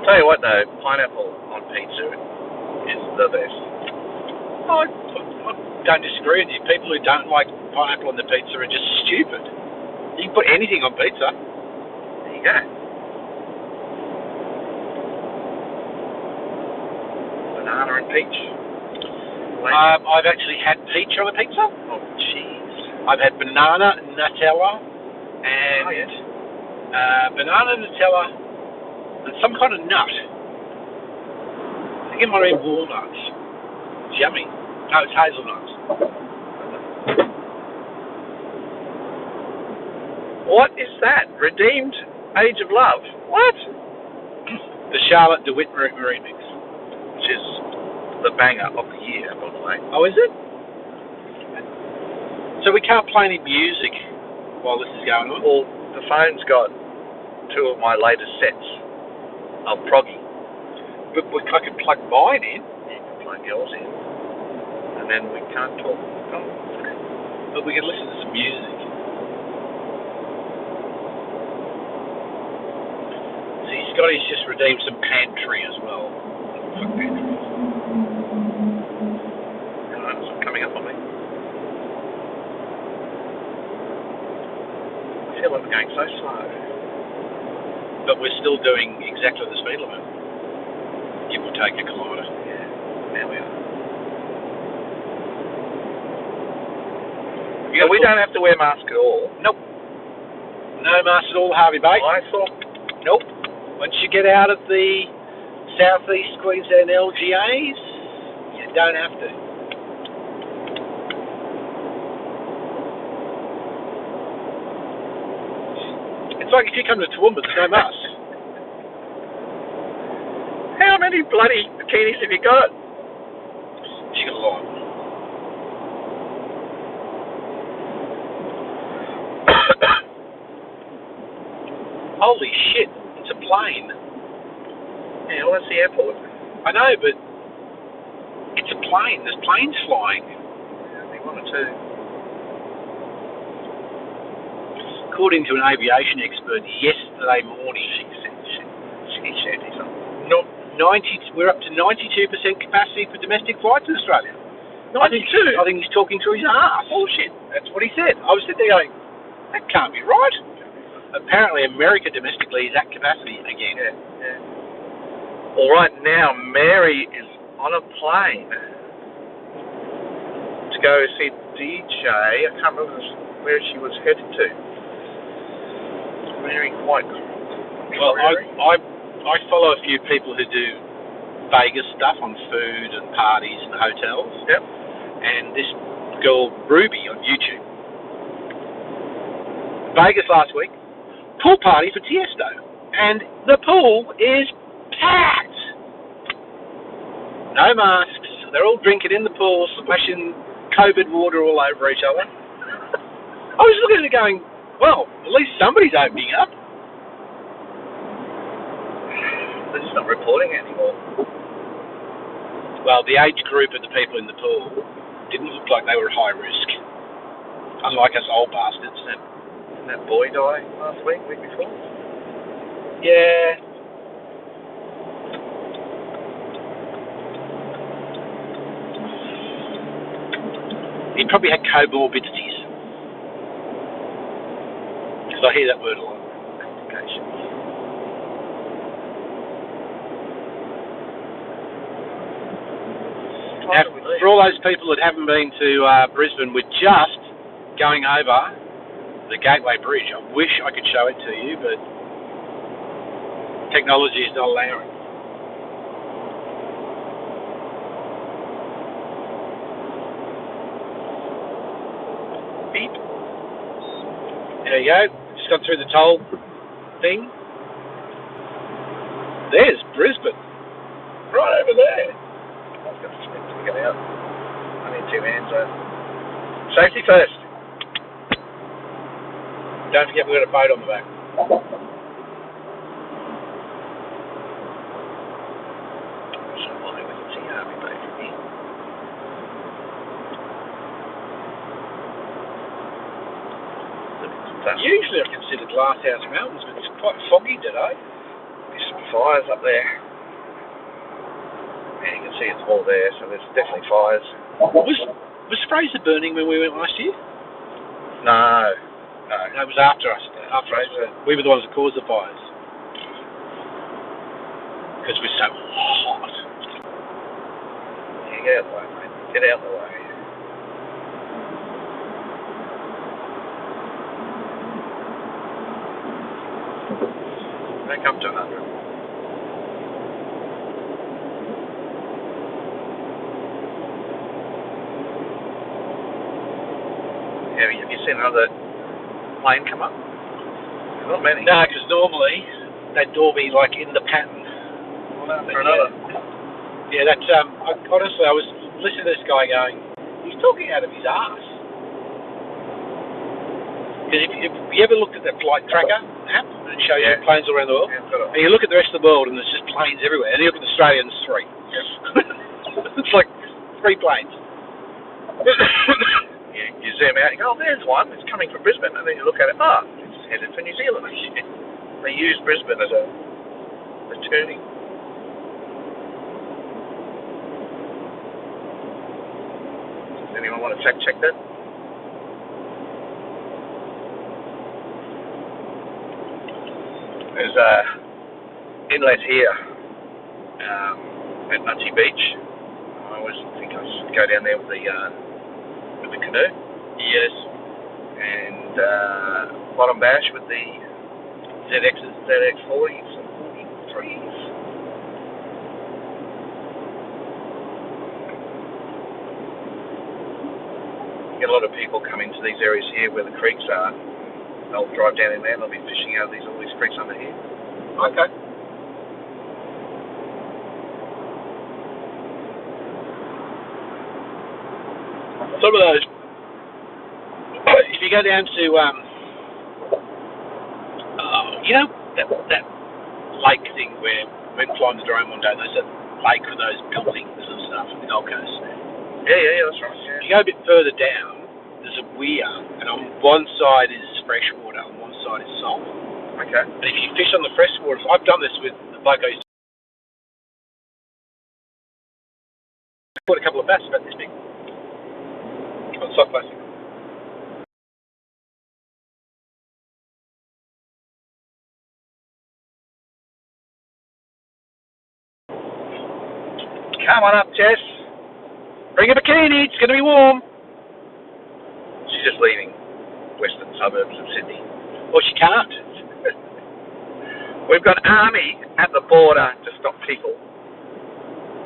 Tell you what though, pineapple on pizza is the best. I'd don't disagree with you. People who don't like pineapple on the pizza are just stupid. You can put anything on pizza. There you go. Banana and peach. I've actually had peach on a pizza. Oh, jeez. I've had banana, Nutella, and banana, Nutella, and some kind of nut. I think it might have been walnuts. It's yummy. No, it's hazelnuts. What is that? Redeemed Age of Love. What? The Charlotte DeWitt remix. Which is the banger of the year, by the way. Oh, is it? So we can't play any music while this is going on? Well, the phone's got 2 of my latest sets of proggy. But I could plug mine in. You can plug yours in. And then we can't talk. Oh. But we can listen to some music. See, Scotty's just redeemed some pantry as well. Fuck pantry. It's coming up on me. I feel like we're going so slow. But we're still doing exactly the speed limit. Give or take a kilometre. Yeah, there we are. So we don't have to wear masks at all. Nope. No mask at all, Harvey Bate. I thought. Nope. Once you get out of the southeast Queensland LGAs, you don't have to. It's like if you come to Toowoomba, there's no mask. How many bloody bikinis have you got? She got a lot. Holy shit, it's a plane. Yeah, well, that's the airport. I know, but it's a plane. There's planes flying. Yeah, I think 1 or 2. According to an aviation expert yesterday morning, She said something. we're up to 92% capacity for domestic flights in Australia. 92? I think he's talking through his ass. Bullshit. That's what he said. I was sitting there going, that can't be right. Apparently America domestically is at capacity again. Yeah. All right, now Mary is on a plane to go see DJ. I can't remember where she was headed to. Mary quite. Well, I follow a few people who do Vegas stuff on food and parties and hotels. Yep. And this girl Ruby on YouTube. Vegas last week, pool party for Tiesto, and the pool is packed. No masks. They're all drinking in the pool, splashing COVID water all over each other. I was looking at it going, well, at least somebody's opening up. They're just not reporting anymore. Well, the age group of the people in the pool didn't look like they were high risk. Unlike us old bastards. Didn't that boy die last week before? Yeah. He probably had comorbidities. Because I hear that word a lot. Complications. Now, for all those people that haven't been to Brisbane, we're just going over the Gateway Bridge. I wish I could show it to you, but technology is not allowing. Beep. There you go. Just got through the toll thing. There's Brisbane. Right over there. I've got to get out. I need 2 hands though. Safety first. Don't forget we've got a boat on the back. So we can see Harvey Bay from here. Usually I consider Glasshouse Mountains, but it's quite foggy today. There's some fires up there. And you can see it's all there, so there's definitely fires. Was Fraser burning when we went last year? No. No, it was after us. We were the ones that caused the fires. Because we're so hot. Yeah, get out the way, mate. Get out the way. Back up to 100. Have you seen another plane come up? Not many. No, because normally they'd all be like in the pattern. For another. Yeah, that's honestly, I was listening to this guy going, he's talking out of his arse. Because if you ever looked at that flight tracker app and it shows you planes all around the world, and you look at the rest of the world and there's just planes everywhere, and you look at Australia and there's 3. Yep. It's like 3 planes. You zoom out, you go, oh, there's one, it's coming from Brisbane, and then you look at it, it's headed for New Zealand. They use Brisbane as a turning. Does anyone want to fact check that? There's inlet here at Nutty Beach. I always think I should go down there with the canoe. Yes. And bottom bash with the ZX40s and 43s. Get a lot of people come into these areas here where the creeks are. They'll drive down in there and they'll be fishing out of all these creeks under here. Okay. Some of those, if you go down to, you know, that lake thing where we climbed the drone one day, there's a lake with those buildings and stuff on the Gold Coast. Yeah, that's right. Yeah. If you go a bit further down, there's a weir, and on one side is fresh water, on one side is salt. Okay. And if you fish on the fresh water, I've done this with the bloke I used to. I caught a couple of bass about this big. On soft plastic. Come on up, Jess. Bring a bikini, it's going to be warm. She's just leaving western suburbs of Sydney. Well, she can't. We've got army at the border to stop people.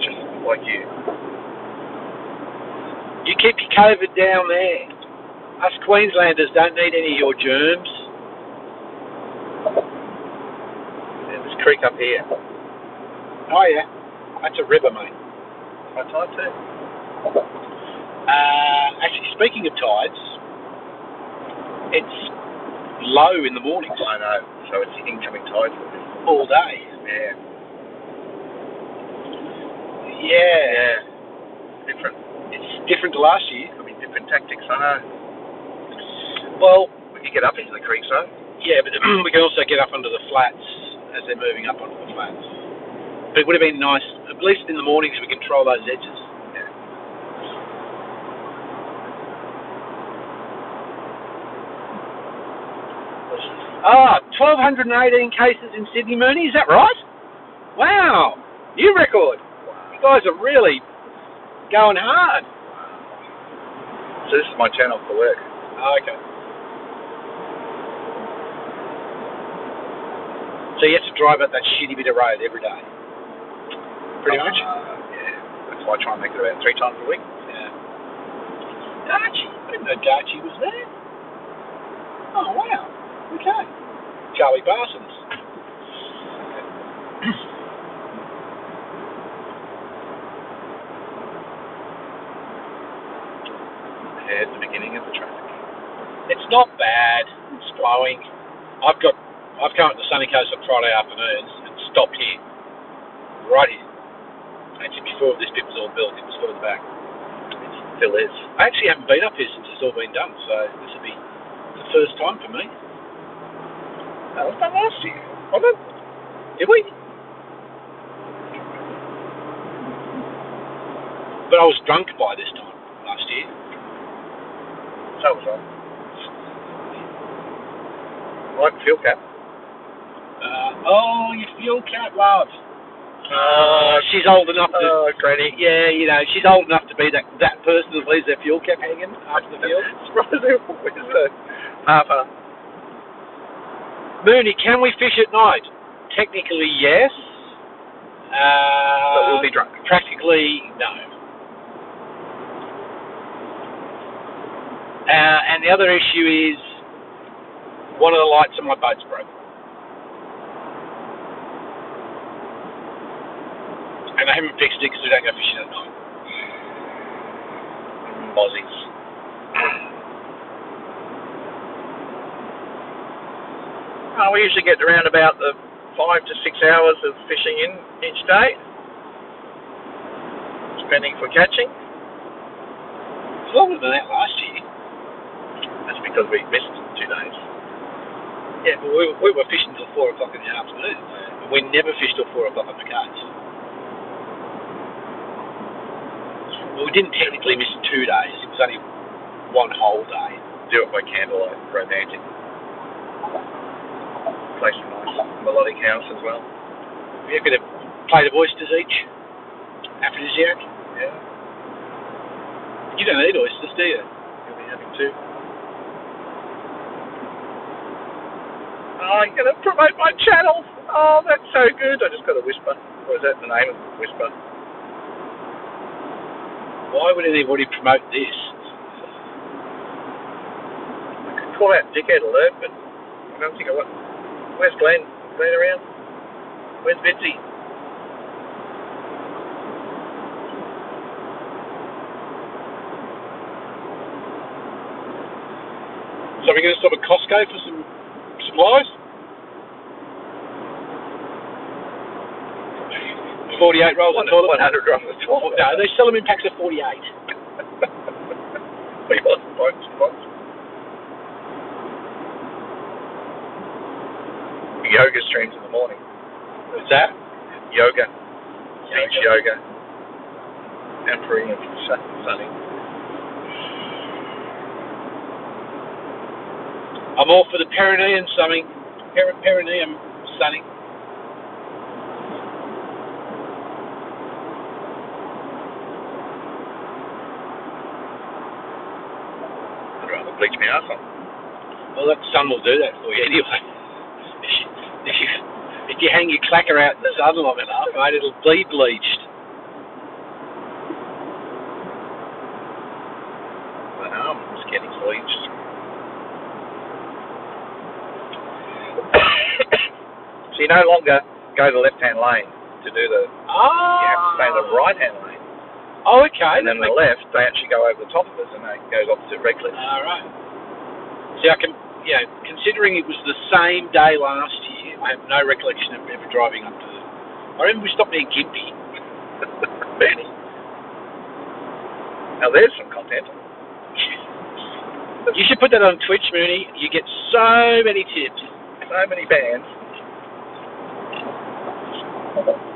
Just like you. You keep your COVID down there. Us Queenslanders don't need any of your germs. There's this creek up here. Oh, yeah. That's a river, mate. High tide too. Actually, speaking of tides, it's low in the mornings. I know. So it's the incoming tide all day. Yeah. Yeah. Different. It's different to last year. I mean, different tactics, I know. Well, we can get up into the creeks, though. Yeah, but we can also get up under the flats as they're moving up onto the flats. But it would have been nice, at least in the mornings, we control those edges. Yeah. 1,218 cases in Sydney, Mooney, is that right? Wow, new record. You guys are really going hard. So this is my channel for work. Oh, okay. So you have to drive up that shitty bit of road every day? Pretty much? Yeah. That's why I try and make it about 3 times a week. Yeah. Darchie. I didn't know Darchie was there. Oh, wow. Okay. Charlie Parsons. Here's the beginning of the traffic. It's not bad. It's flowing. I've come up to the sunny coast on Friday afternoons and stopped here. Right here. Actually, before this bit was all built, it was further back. It still is. I actually haven't been up here since it's all been done, so this will be the first time for me. That was done last year, wasn't it? Did we? But I was drunk by this time last year. That was on. I like fuel cap. Your fuel cap, love. She's old enough to... Oh, Granny. Yeah, you know, she's old enough to be that person that leaves their fuel cap hanging after the field. Half. Mooney, can we fish at night? Technically, yes. But we'll be drunk. Practically, no. And the other issue is one of the lights on my boat's broke. And I haven't fixed it because we don't go fishing at night. Aussies. We usually get around about the 5 to 6 hours of fishing in each day, depending for catching. It's longer than that last year. That's because we missed 2 days. Yeah, but we were fishing till 4 o'clock in the afternoon. And we never fished till 4 o'clock on the coast. Well, we didn't technically miss 2 days. It was only 1 whole day. Do it by candlelight, romantic. Play some nice melodic house as well. We're going to plate of oysters each. Aphrodisiac. Yeah. You don't eat oysters, do you? You'll be having 2. I'm going to promote my channel. Oh, that's so good. I just got a whisper. Or is that the name of the whisper? Why would anybody promote this? I could call out Dickhead Alert, but I don't think I want... Where's Glenn? Glenn around? Where's Bitsy? So we're going to stop at Costco for some supplies? 48 rolls of toilet 100 rolls of toilet. No, they sell them in packs of 48. We want some boxes. Yoga streams in the morning. What's that? Yoga. Beach yoga. And free and sunny. I'm all for the perineum sunning. Perineum sunning. I'd rather bleach my ass on. Well, that sun will do that for you anyway. If you hang your clacker out in the sun long enough, mate, it'll be bleached. My arm's getting bleached. So you no longer go the left-hand lane to do the... You have to stay in the right-hand lane. Oh, okay. And then the left, they actually go over the top of us and it goes opposite Redcliffe. All right. See, I can... Yeah, considering it was the same day last year, I have no recollection of ever driving up to the... I remember we stopped near Gympie. Benny. Now there's some content. You should put that on Twitch, Mooney. You get so many tips. So many bands.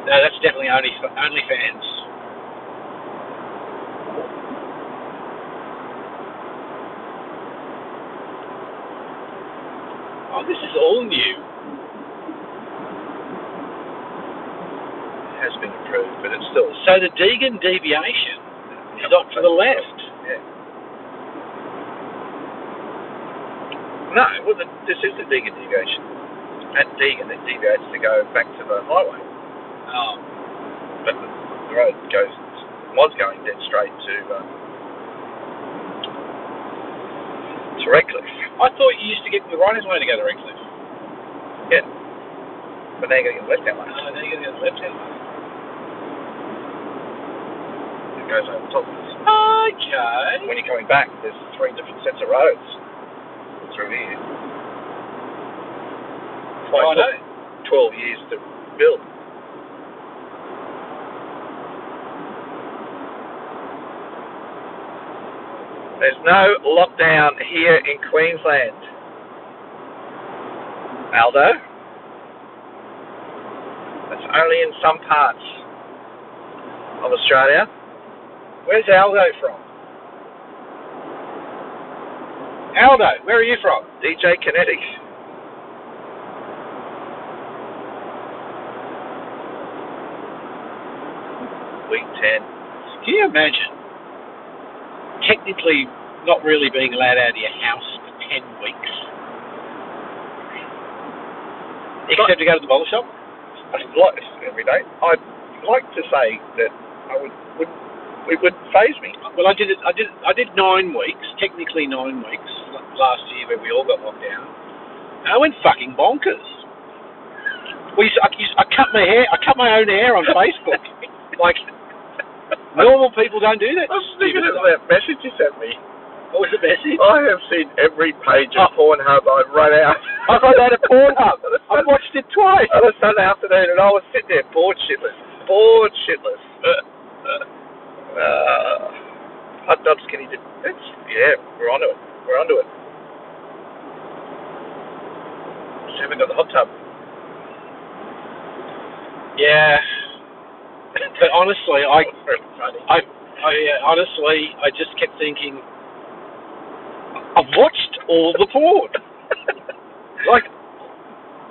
No, that's definitely only fans. Oh, this is all new. It has been improved, but it's still... So the Deegan deviation is not to the left. Yeah. No, well, this is the Deegan deviation. At Deegan, it deviates to go back to the highway. Oh. But the road was going dead straight to Redcliffe. I thought you used to get the right-hand lane to go to Redcliffe. Yeah. But now you're going to get the left-hand lane. Oh, now you're going to get the left-hand lane. It goes over the top of us. Okay. When you're coming back, there's 3 different sets of roads through here. Oh, I know. 12 years to build. There's no lockdown here in Queensland. Aldo? That's only in some parts of Australia. Where's Aldo from? Aldo, where are you from? DJ Kinetic. Week 10. Can you imagine technically not really being allowed out of your house for 10 weeks? Except to go to the bottle shop? I'd like every day. I'd like to say that it would faze me. Well, I did 9 weeks, technically 9 weeks last year when we all got locked down, and I went fucking bonkers. I cut my hair. I cut my own hair on Facebook. Like normal people don't do that. I was thinking of that message you sent me. What was the message? I have seen every page of Pornhub I've run out. I've run out of Pornhub. I've watched it twice. On a Sunday afternoon, and I was sitting there bored shitless. Hot dog skinny dip. We're onto it. Just haven't got the hot tub. Yeah. But honestly, I just kept thinking, I've watched all the porn. Like,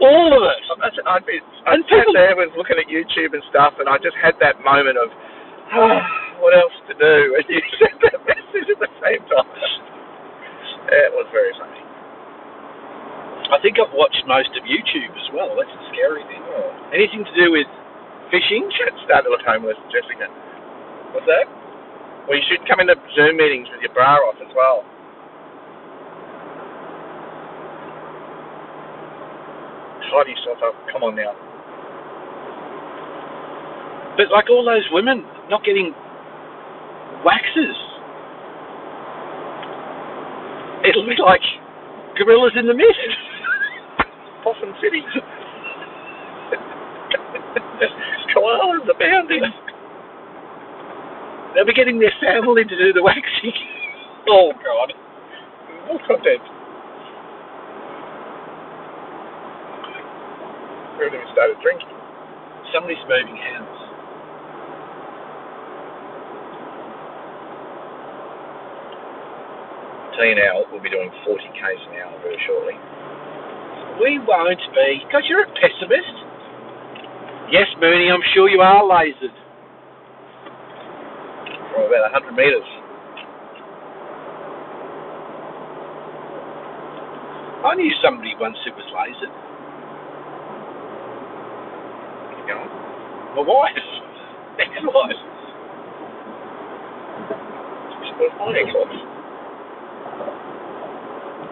all of it. I sat there, was looking at YouTube and stuff, and I just had that moment of, what else to do? And you sent that message at the same time. Yeah, it was very funny. I think I've watched most of YouTube as well. That's the scary thing. Anything to do with fishing? Starting to look homeless, Jessica. What's that? Well, you should come into Zoom meetings with your bra off as well. Tidy yourself up. Come on now. But like all those women not getting waxes. It'll be like gorillas in the mist. Possum City. Koalas abounding. They'll be getting their family to do the waxing. Oh, God. More content. We haven't even started drinking. Somebody's moving hands. Tell you now, we'll be doing 40 k's an hour very shortly. We won't be, because you're a pessimist. Yes, Mooney, I'm sure you are lasered. For about 100 metres. I knew somebody once who was lasered. Keep going. My wife. Ex-wife. What's my ex-wife?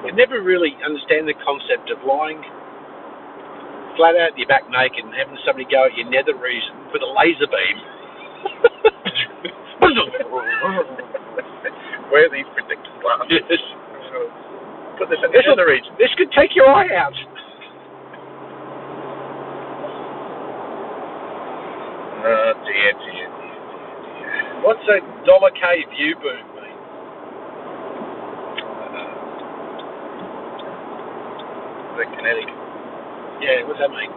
You never really understand the concept of lying flat out your back naked and having somebody go at your nether region with a laser beam. Where are these protective glasses? Yes. Put this in the nether region. This could take your eye out. Oh dear. What's a $K view boom mean? The kinetic. Yeah, what's that mean?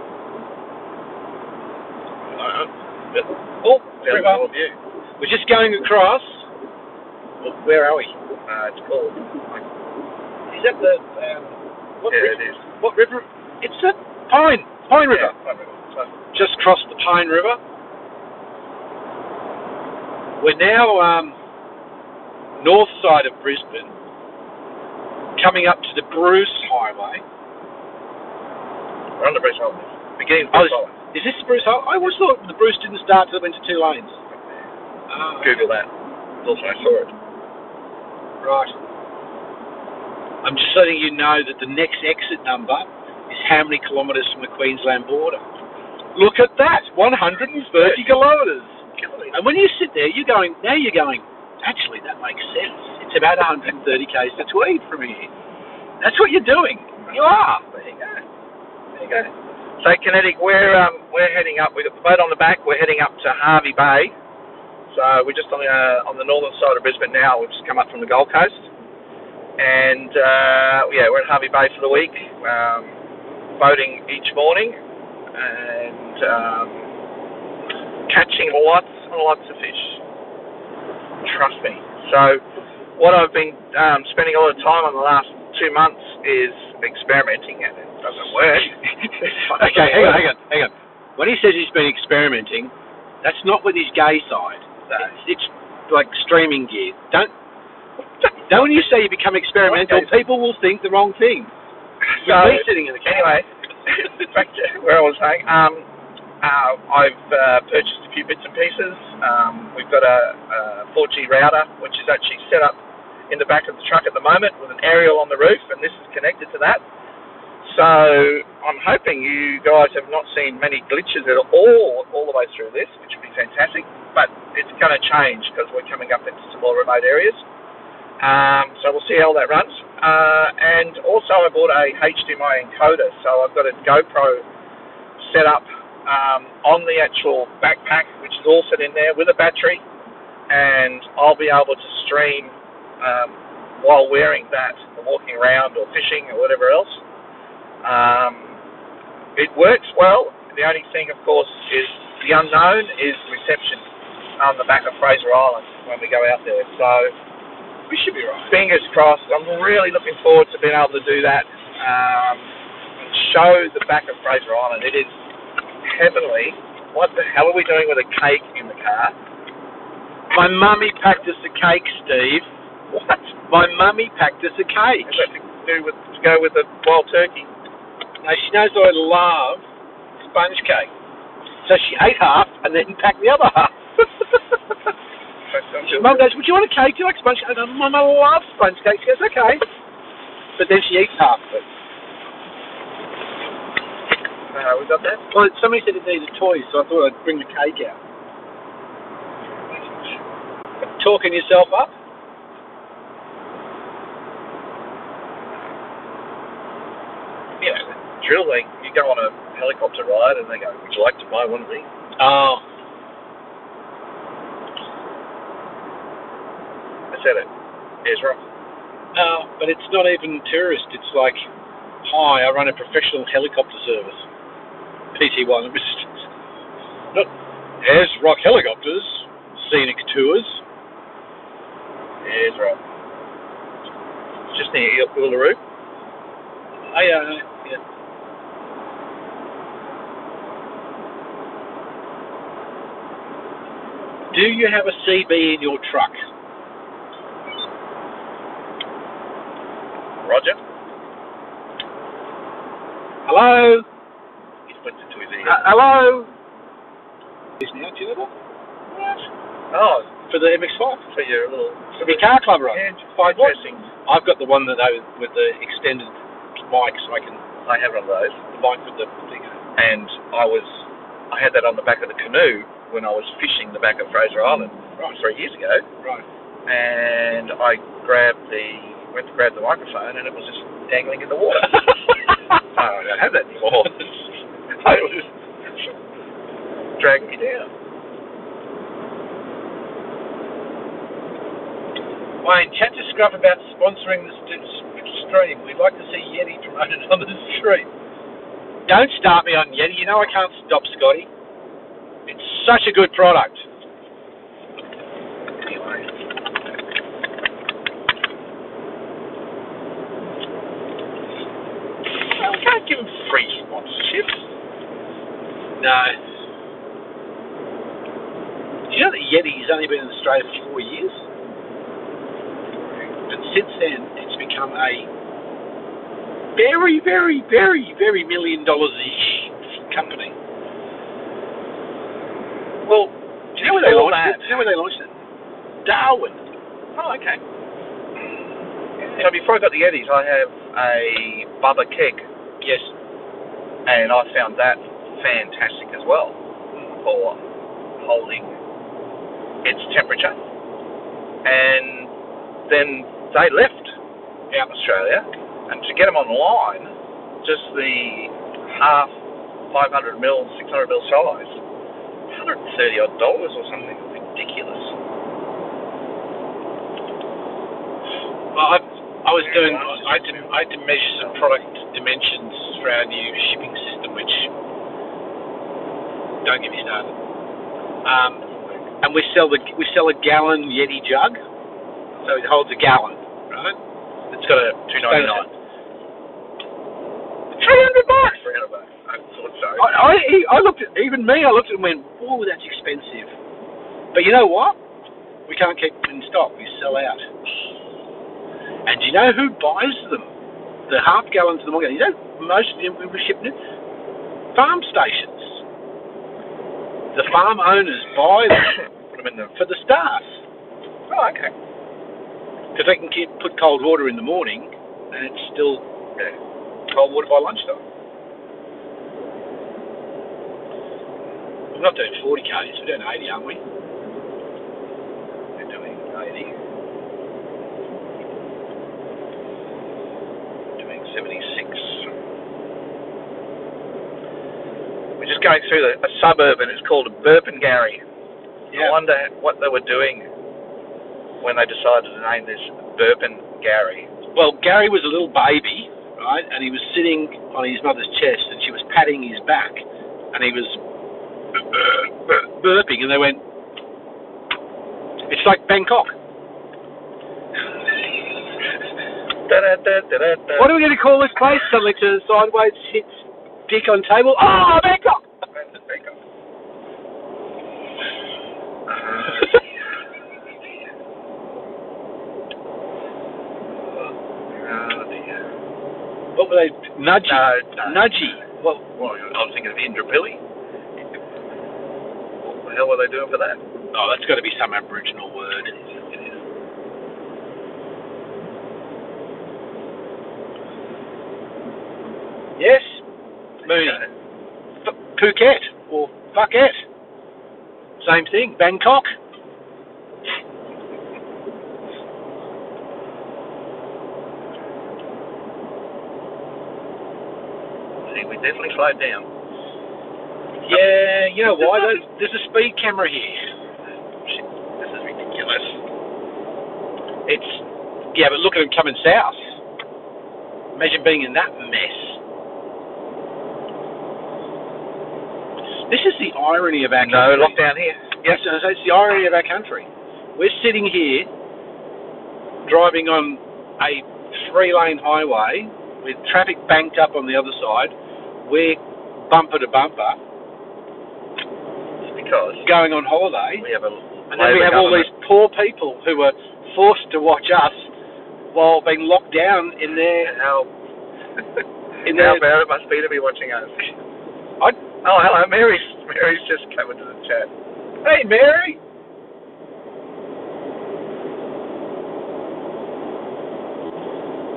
Oh, river. View. We're just going across. Well, where are we? It's called. Is that the what Yeah, river? it is. What river? It's the Pine River. Yeah, Pine River. So, Just crossed the Pine River. We're now north side of Brisbane, coming up to the Bruce Highway. we're on the Bruce Highway. Beginning of Bruce Highway. Is this the Bruce Highway? I always thought the Bruce didn't start till it went to 2 lanes. Google that. Also, I saw it. Right. I'm just letting you know that the next exit number is how many kilometres from the Queensland border. Look at that, 130 kilometres. And when you sit there, you're going, actually that makes sense. It's about 130 k's to Tweed from here. That's what you're doing. You are. There you go. So Kinetic, we're heading up. We've got the boat on the back. We're heading up to Harvey Bay. So we're just on the northern side of Brisbane now. We've just come up from the Gold Coast, and we're at Harvey Bay for the week, boating each morning, and catching lots and lots of fish. Trust me. So what I've been spending a lot of time on the last 2 months is experimenting and it doesn't work. Okay, hang on. When he says he's been experimenting, that's not with his gay side. No. It's like streaming gear. Don't when you say you become experimental, people will think the wrong thing. So, With me sitting in the car. anyway, back to where I was saying. I've purchased a few bits and pieces. We've got a 4G router, which is actually set up in the back of the truck at the moment with an aerial on the roof, and this is connected to that. So I'm hoping you guys have not seen many glitches at all the way through this, which would be fantastic. But it's going to change because we're coming up into some more remote areas. So we'll see how that runs. And also I bought a HDMI encoder, so I've got a GoPro set up on the actual backpack, which is all set in there with a battery, and I'll be able to stream while wearing that, or walking around or fishing or whatever else. It works well. The only thing, of course, is the unknown is reception on the back of Fraser Island when we go out there. So We should be right. Fingers crossed. I'm really looking forward to being able to do that and show the back of Fraser Island. It is heavenly. What the hell are we doing with a cake in the car? My mummy packed us a cake, Steve. What? My mummy packed us a cake. Is that to go with the wild turkey? No, she knows I love sponge cake. So she ate half and then packed the other half. Mum goes, would you want a cake? Do you like sponge cake? I go, Mum, I love sponge cake. She goes, okay. But then she eats half of it. We got that? Well, somebody said it needed toys, so I thought I'd bring the cake out. Talking yourself up? You know, drill, you go on a helicopter ride and they go, would you like to buy one of these? Oh. I said it. Ezra. No, but it's not even tourist. It's like, hi, I run a professional helicopter service. PT1. Not Rock Helicopters. Scenic tours. Ezra. Just near Uluru. Oh, yeah. Do you have a CB in your truck? Roger. Hello? He's put it to his ear. Hello? Is now, do you know that? What? Oh, For the MX-5. for your little... For the car club run. Yeah, Interesting. I've got the one that with the extended mic, so I have one of those. the mic with the thing. And I had that on the back of the canoe when I was fishing the back of Fraser Island 3 years ago. Right. And I went to grab the microphone and it was just dangling in the water. I don't have that anymore. It was dragging me down. Wayne, chat to Scruff about sponsoring the stream. We'd like to see Yeti promoted on the stream. Don't start me on Yeti. You know I can't stop Scotty. It's such a good product. Anyway. Well, we can't give them free sponsorships. No. Do you know that Yeti's only been in Australia for 4 years? But since then, it's become a very, very, very, very $1 million-ish company. Well, Do you know where they launched it? Do you know where they launched it? Darwin. Oh, okay. So before I got the Yetis, I have a Bubba keg. Yes. And I found that fantastic as well for holding its temperature. And then they left out Australia, and to get them online, just the half 500 mil, 600 mil size, $130 odd or something ridiculous. Well, I had to measure some product dimensions for our new shipping system, which don't get me started. And we sell a gallon Yeti jug, so it holds a gallon, right? It's got a $2.99. $300. $300. I thought so. I looked at I looked at it and went, "Oh, that's expensive." But you know what? We can't keep them in stock. We sell out. And do you know who buys them? The half gallons and the 1 gallon. You know, most of them we were shipping it. Farm stations. The farm owners buy them. Put them in the... For the staff. Oh, okay. Because they can put cold water in the morning, and it's still cold water by lunchtime. We're not doing 40 k's, we're doing 80, aren't we? We're doing 80. Doing 76. We're just going through a suburb, and it's called Burpengary. Yeah. I wonder what they were doing when they decided to name this Burpengary. Well, Gary was a little baby, right? And he was sitting on his mother's chest, and she was patting his back, and he was burping, and they went, "It's like Bangkok." What are we going to call this place? Something to sideways hits dick on table. Oh, Bangkok! Bangkok. What were they? Nudgy. No. Nudgy. Well, I was thinking of Indrapilli. What the hell were they doing for that? Oh, that's got to be some Aboriginal word. It is. Yes? Mooney. Phuket or Phuket. Same thing. Bangkok. See, we definitely slowed down. Yeah, you know why? There's a speed camera here. Shit, this is ridiculous. Yeah, but look at him coming south. Imagine being in that mess. This is the irony of our country. No, lockdown here. Yes, it's the irony of our country. We're sitting here, driving on a 3-lane highway with traffic banked up on the other side. We're bumper to bumper. Because going on holiday, we have and then we have all these poor people who are forced to watch us while being locked down in their how bad it must be to be watching us. Oh, hello, Mary's just come into the chat. Hey, Mary.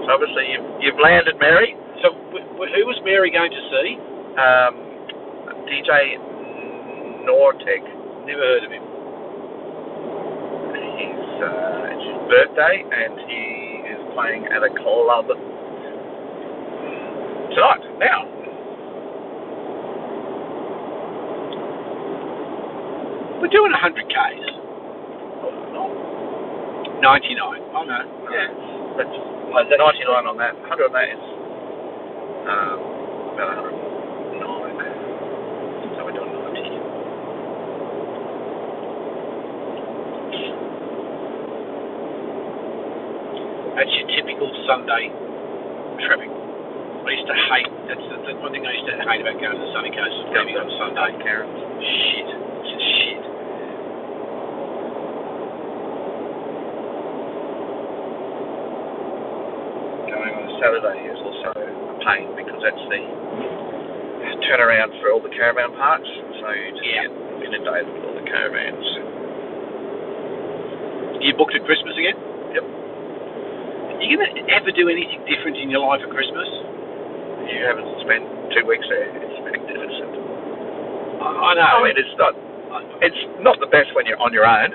So obviously you've landed, Mary. So who was Mary going to see? DJ Nortec. Never heard of him. It's his birthday, and he is playing at a club tonight. Now. We're doing 100 k's. Oh, 99. Oh no. Yeah. That's 99 on that. 100 on that is about 109. So we're doing 90. That's your typical Sunday traffic. I used to hate. That's the one thing I used to hate about going to the sunny coast. Going on Sunday. Karens. Shit. It's just shit. Going on a Saturday is also a pain because that's the turnaround for all the caravan parks. So you just get inundated with all the caravans. You booked at Christmas again? Yep. Are you going to ever do anything different in your life at Christmas? You haven't spent 2 weeks there. It's magnificent. I know. I mean, it's not the best when you're on your own,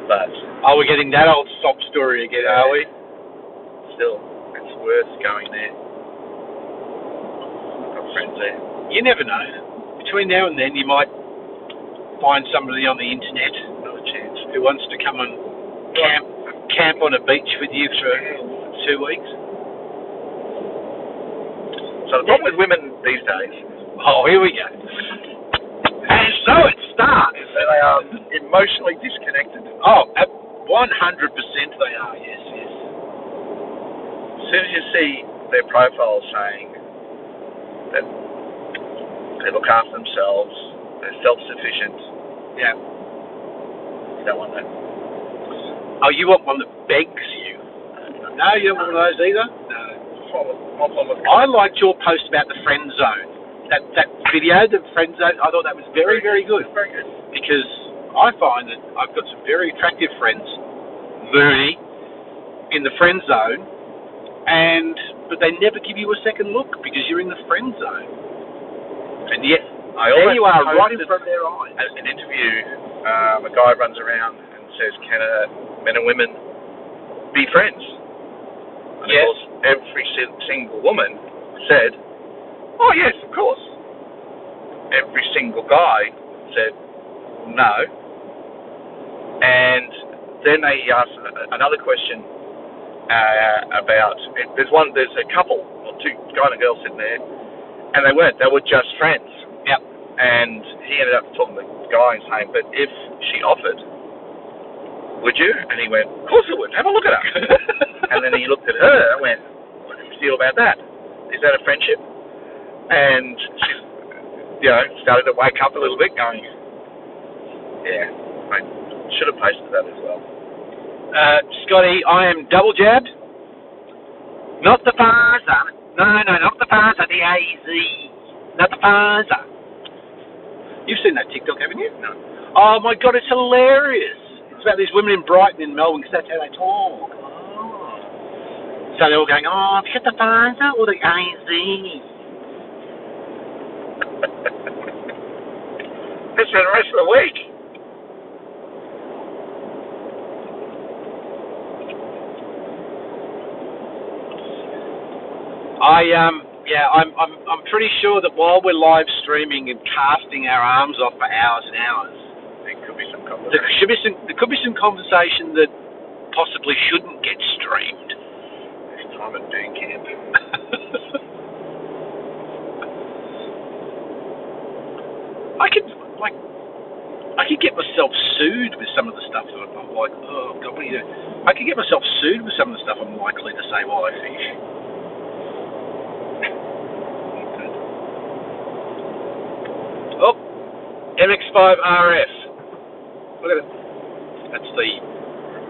but... Oh, we're getting that old sob story again, are we? Still, it's worth going there. I've got friends there. You never know. Between now and then, you might find somebody on the internet, Not a chance. who wants to come and camp on a beach with you for 2 weeks. So the problem with women these days... Oh, here we go. And so it starts. is that they are emotionally disconnected. Oh, 100% they are, yes. soon as you see their profile saying that they look after themselves, they're self-sufficient, Yeah. you don't want that. Oh, you want one that begs you? No, you don't want one of those either? No. I liked your post about the friend zone. That video, the friend zone, I thought that was very, very good. Very good. Because I find that I've got some very attractive friends, Mooney, in the friend zone, but they never give you a second look because you're in the friend zone. And yet, there you are, right in front of their eyes. At an interview, a guy runs around and says, "Can men and women be friends?" And Yes. of course, every single woman said, "Oh yes, of course." Every single guy said, "No." And then they asked another question about there's a couple or two, guy and a girl sitting there, and they were just friends. Yep. And he ended up talking to the guy and saying, "But if she offered, would you?" And he went, "Of course I would. Have a look at her." And then he looked at her and went, "What's the deal about that? Is that a friendship?" And she, started to wake up a little bit, going, "Yeah, I should have posted that as well." Scotty, I am double jabbed. Not the Pfizer. No, not the Pfizer, the AZ. Not the Pfizer. You've seen that TikTok, haven't you? No. Oh my God, it's hilarious. It's about these women in Brighton in Melbourne because that's how they talk. Oh. So they're all going, "Oh, have you got the Pfizer or the AZ?" That's for the rest of the week. I'm pretty sure that while we're live streaming and casting our arms off for hours and hours, There could be some conversation. there could be some conversation that possibly shouldn't get streamed. It's time at boot camp. I could get myself sued with some of the stuff that I'm like, oh God, what do you do? I could get myself sued with some of the stuff I'm likely to say while I fish. Oh, MX-5 RF. Look at it. That's the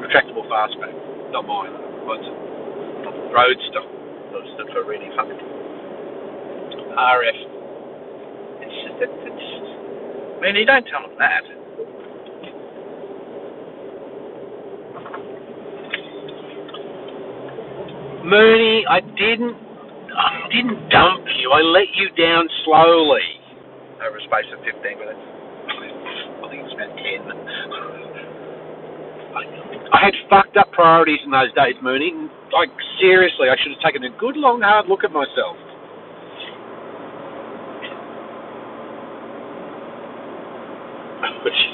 retractable fastback, not mine. Mine's a Roadster. Stood for really fucking. RF. I mean, you don't tell them that. Mooney, I didn't dump you. I let you down slowly. Over a space of 15 minutes. I think it's about 10. I had fucked up priorities in those days, Mooney. Like, seriously, I should have taken a good, long, hard look at myself.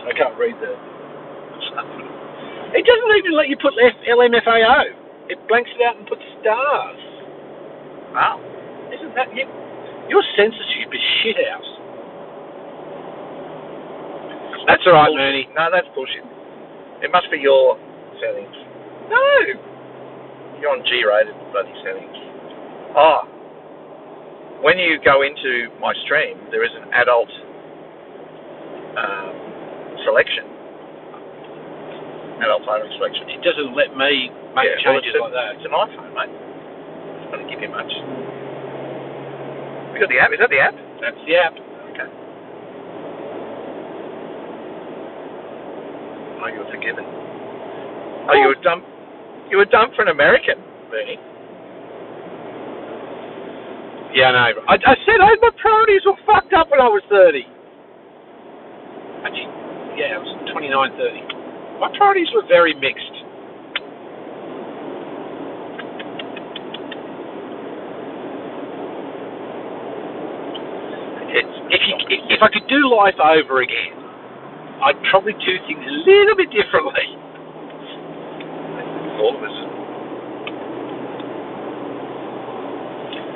I can't read the stuff. It doesn't even let you put LMFAO. It blanks it out and puts stars. Wow. Isn't that you? Your censorship is shit house. That's all right, Mooney. No, that's bullshit. It must be your settings. No. You're on G-rated bloody settings. Oh. When you go into my stream, there is an adult selection. Adult only selection. It doesn't let me make changes like that. It's an iPhone, mate. It's not going to give you much. You got the app? Is that the app? That's the app. Okay. Oh, you were forgiven. Oh, you were dumb. You were dumb for an American, Bernie. Yeah, I know. I said my priorities were fucked up when I was 30. Actually, yeah, it was 29, 30. My priorities were very mixed. If I could do life over again, I'd probably do things a little bit differently. All of us.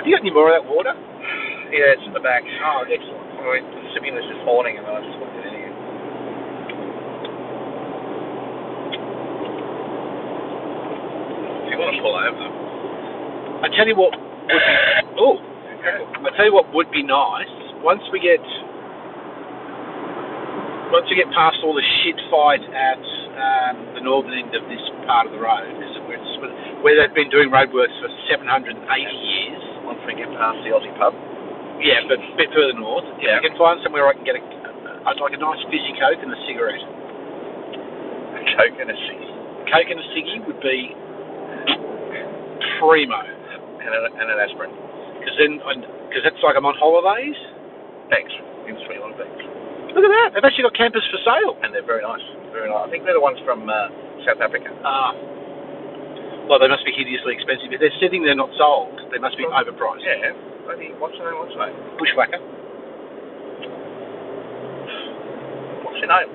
Have you got any more of that water? Yeah, it's in the back. Oh, excellent. I was sipping this morning and then I just looked at it again. If you want to pull over. I tell you what would be nice once we get past all the shit fight at the northern end of this part of the road, because where they've been doing roadworks for 780 years. Once we get past the Aussie pub. Yeah, but a bit further north. Yeah. If we can find somewhere I can get I'd like a nice fizzy Coke and a cigarette. A Coke and a ciggy. Coke and a ciggy would be primo. And an aspirin. Because that's like I'm on holidays. Thanks. Give us 21 thanks. Look at that. They've actually got campers for sale. And they're very nice. Very nice. I think they're the ones from South Africa. Well, they must be hideously expensive. If they're sitting there not sold, they must be overpriced. Yeah. What's her name? Bushwhacker. What's her name?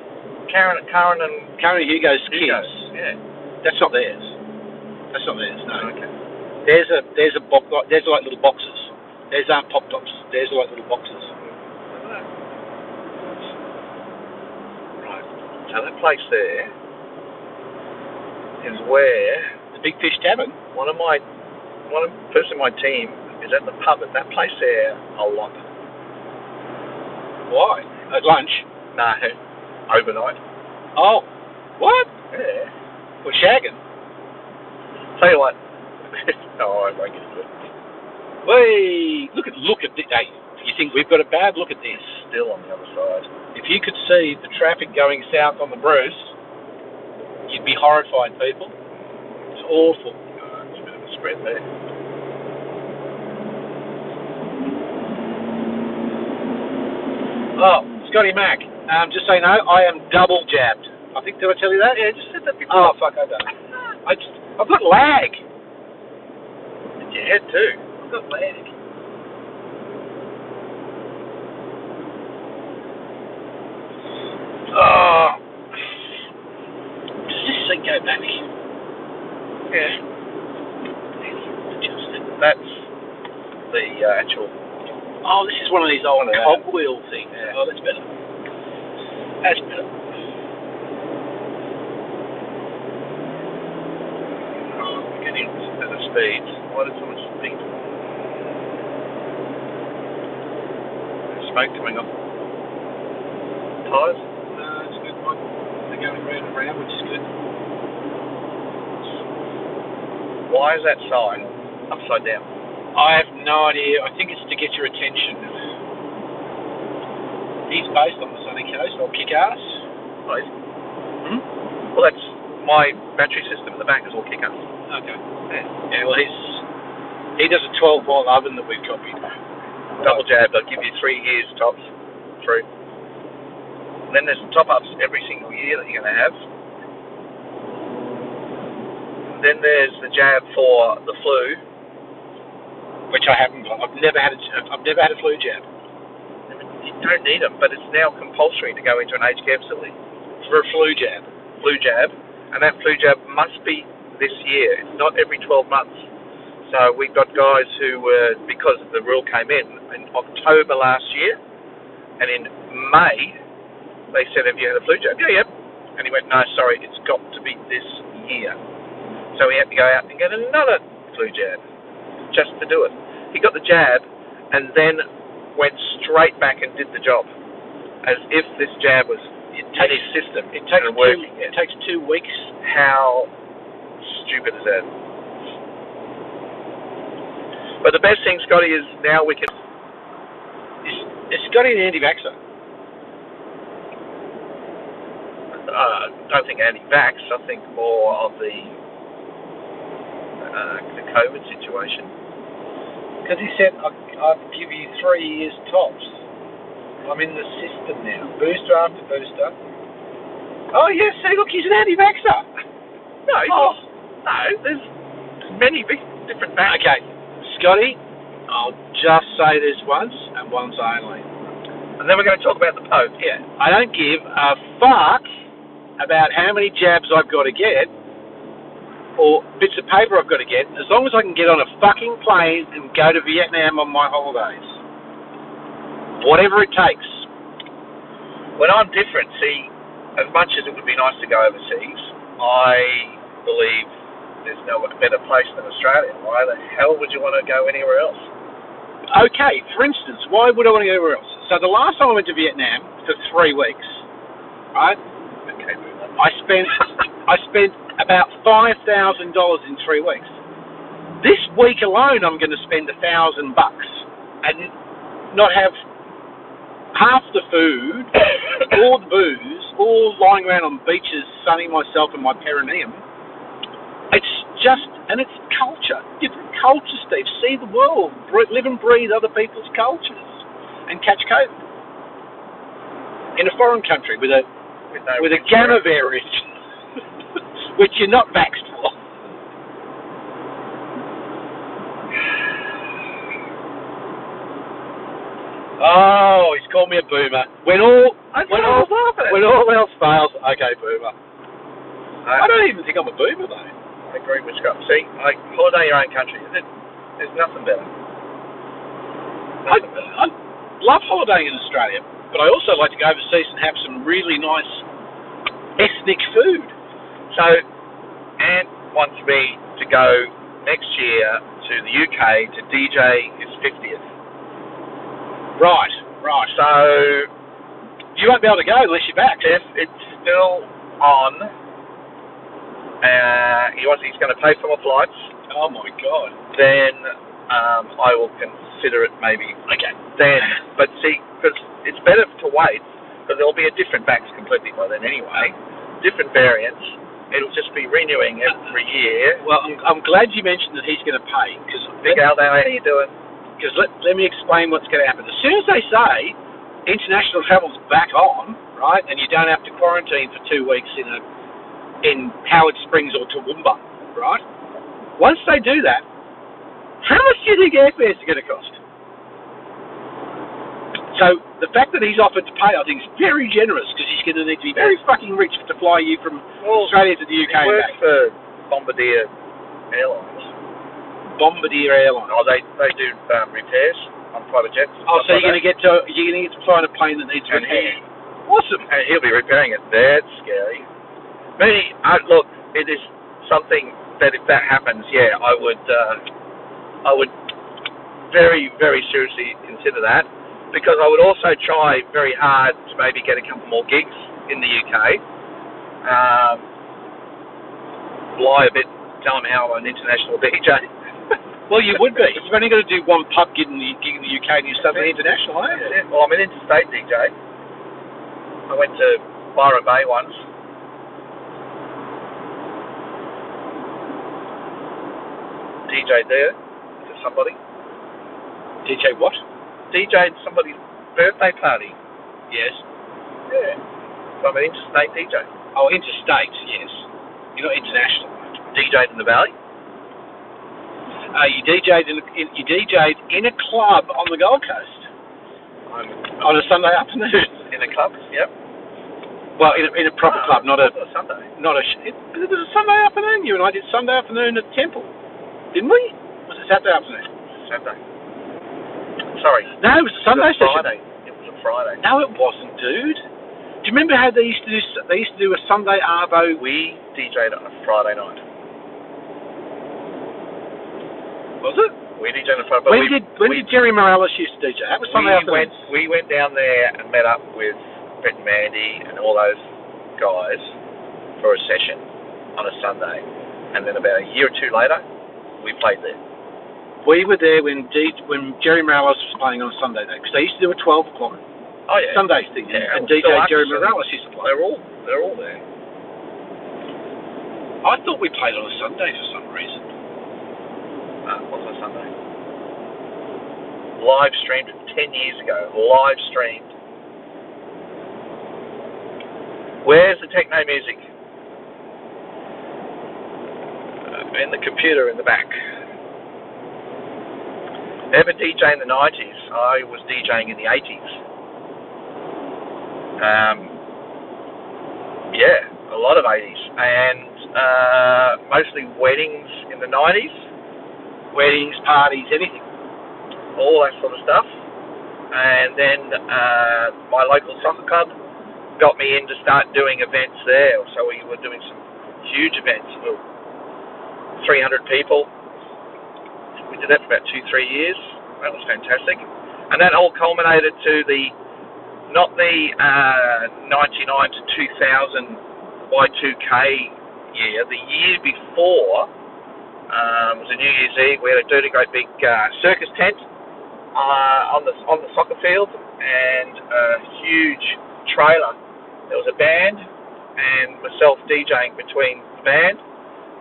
Karen and Hugo's kids. Yeah. That's not theirs. No. Okay. There's a box. There's like little boxes. There's aren't pop tops. There's like little boxes. Right. So that place there is where the Big Fish Tavern. One person in my team is at the pub at that place there a lot. Why? At lunch? No, overnight. Oh, what? Yeah. Well, shagging. Tell you what. No, I won't get into it. Wait, look at this. Hey, you think we've got it bad? Look at this. Still on the other side. If you could see the traffic going south on the Bruce, you'd be horrified, people. It's awful. There's a bit of a spread there. Oh, Scotty Mac. Just so you know, I am double jabbed. I think, did I tell you that? Yeah, just said that before. Oh, fuck, I don't. I've got lag. It's your head too. I've got lag. Oh. Does this thing go back? Yeah. That's the actual... Oh, this is one of these old cogwheel things. Yeah. Oh, that's better. That's better. Oh, we're getting to the speeds. Why did so much speed? There's smoke coming off. Tyres? No, it's good. They're going round and round, which is good. Why is that sign upside down? I have no idea. I think it's to get your attention. He's based on the sunny coast. I'll kick ass. Oh, well, that's my battery system in the back is all kick ass. Okay. Yeah, well, he does a 12-volt oven that we've copied. Double jab. They'll give you 3 years tops. True. And then there's top-ups every single year that you're going to have. Then there's the jab for the flu, which I haven't got. I've never had a flu jab. You don't need them, but it's now compulsory to go into an aged care facility for a flu jab. And that flu jab must be this year. It's not every 12 months. So we've got guys who were, because the rule came in October last year, and in May they said, "Have you had a flu jab?" Yeah. And he went, "No, sorry, it's got to be this year." So he had to go out and get another flu jab just to do it. He got the jab and then went straight back and did the job, as if this jab was in his system. It takes 2 weeks. How stupid is that? But the best thing, Scotty, is now we can... Is Scotty an anti-vaxxer? I don't think anti-vax. I think more of the COVID situation. Because he said, I'll give you 3 years tops. I'm in the system now. Booster after booster. Oh, yes, see, look, he's an anti-vaxxer. No, there's many different vaxxers. Okay, Scotty, I'll just say this once, and once only. And then we're going to talk about the Pope. Yeah, I don't give a fuck about how many jabs I've got to get, or bits of paper I've got to get, as long as I can get on a fucking plane and go to Vietnam on my holidays. Whatever it takes. When I'm different, see, as much as it would be nice to go overseas, I believe there's no better place than Australia. Why the hell would you want to go anywhere else? Okay, for instance, why would I want to go anywhere else? So the last time I went to Vietnam for 3 weeks, right? Okay, I spent about $5,000 in 3 weeks. This week alone, I'm going to spend $1,000 and not have half the food, all the booze, all lying around on beaches, sunning myself in my perineum. It's just, and it's culture, different culture, Steve. See the world, live and breathe other people's cultures, and catch COVID in a foreign country with a gamma variant, which you're not vaxxed for. Oh, he's called me a boomer. When all else fails, okay, boomer. I don't even think I'm a boomer though. I agree with Scott. See, holiday your own country. There's nothing better. I love holidaying in Australia, but I also like to go overseas and have some really nice ethnic food. So, Ant wants me to go next year to the UK to DJ his 50th. Right. So, you won't be able to go unless you're back. If it's still on, he's going to pay for my flights. Oh my God. Then I will consider it maybe. Okay. Then, but see, because it's better to wait, because there'll be a different vax completely by then anyway, different variants. It'll just be renewing every year. Well, I'm glad you mentioned that he's going to pay, because Big Al, how are you doing? Because let me explain what's going to happen. As soon as they say international travel's back on, right, and you don't have to quarantine for 2 weeks in Howard Springs or Toowoomba, right? Once they do that, how much do you think airfares are going to cost? So the fact that he's offered to pay, I think, is very generous, because he's going to need to be very fucking rich to fly you from Australia to the UK and back. Works for Bombardier Airlines. Bombardier Airlines. Oh, they do repairs on private jets. Oh, so you're going to get to fly on a plane that needs repair. Awesome. And he'll be repairing it. That's scary. Look, it is something that if that happens, yeah, I would very, very seriously consider that, because I would also try very hard to maybe get a couple more gigs in the UK. Lie a bit, tell them how I'm an international DJ. Well, you would be. You've only got to do one pub gig in the UK and you're suddenly international, aren't you? Yeah. Well, I'm an interstate DJ. I went to Byron Bay once. DJ there to somebody. DJ what? DJ'd somebody's birthday party. Yes. Yeah. So I'm an interstate DJ. Oh, interstate, yes. You're not international. DJ'd in the Valley. You DJ'd in a club on the Gold Coast on a Sunday afternoon. In a club, yep. Well, in a proper club, not a Sunday. It was a Sunday afternoon. You and I did Sunday afternoon at Temple, didn't we? Was it Saturday afternoon? Saturday. Sorry. No, it was a Sunday session. Friday. It was a Friday. No, it wasn't, dude. Do you remember how they used to do? They used to do a Sunday arvo. We DJ'd on a Friday night. Was it? We DJ'd on a Friday. When did Jerry Morales used to DJ? That was Sunday afternoon. We went down there and met up with Brett and Mandy and all those guys for a session on a Sunday, and then about a year or two later, we played there. We were there when Jerry Morales was playing on a Sunday day, because they used to do a 12 o'clock Sunday thing, yeah, and DJ Jerry Morales used to play. They're all there. I thought we played on a Sunday for some reason. What's on Sunday? Live streamed 10 years ago. Live streamed. Where's the techno music? In the computer in the back. Ever DJ in the 90s? I was DJing in the 80s. Yeah, a lot of 80s. And mostly weddings in the 90s. Weddings, parties, anything. All that sort of stuff. And then my local soccer club got me in to start doing events there. So we were doing some huge events. 300 people. We did that for about 2-3 years. That was fantastic. And that all culminated to not the 99 to 2000 Y2K year. The year before was a New Year's Eve. We had a dirty great big circus tent on the soccer field and a huge trailer. There was a band and myself DJing between the band,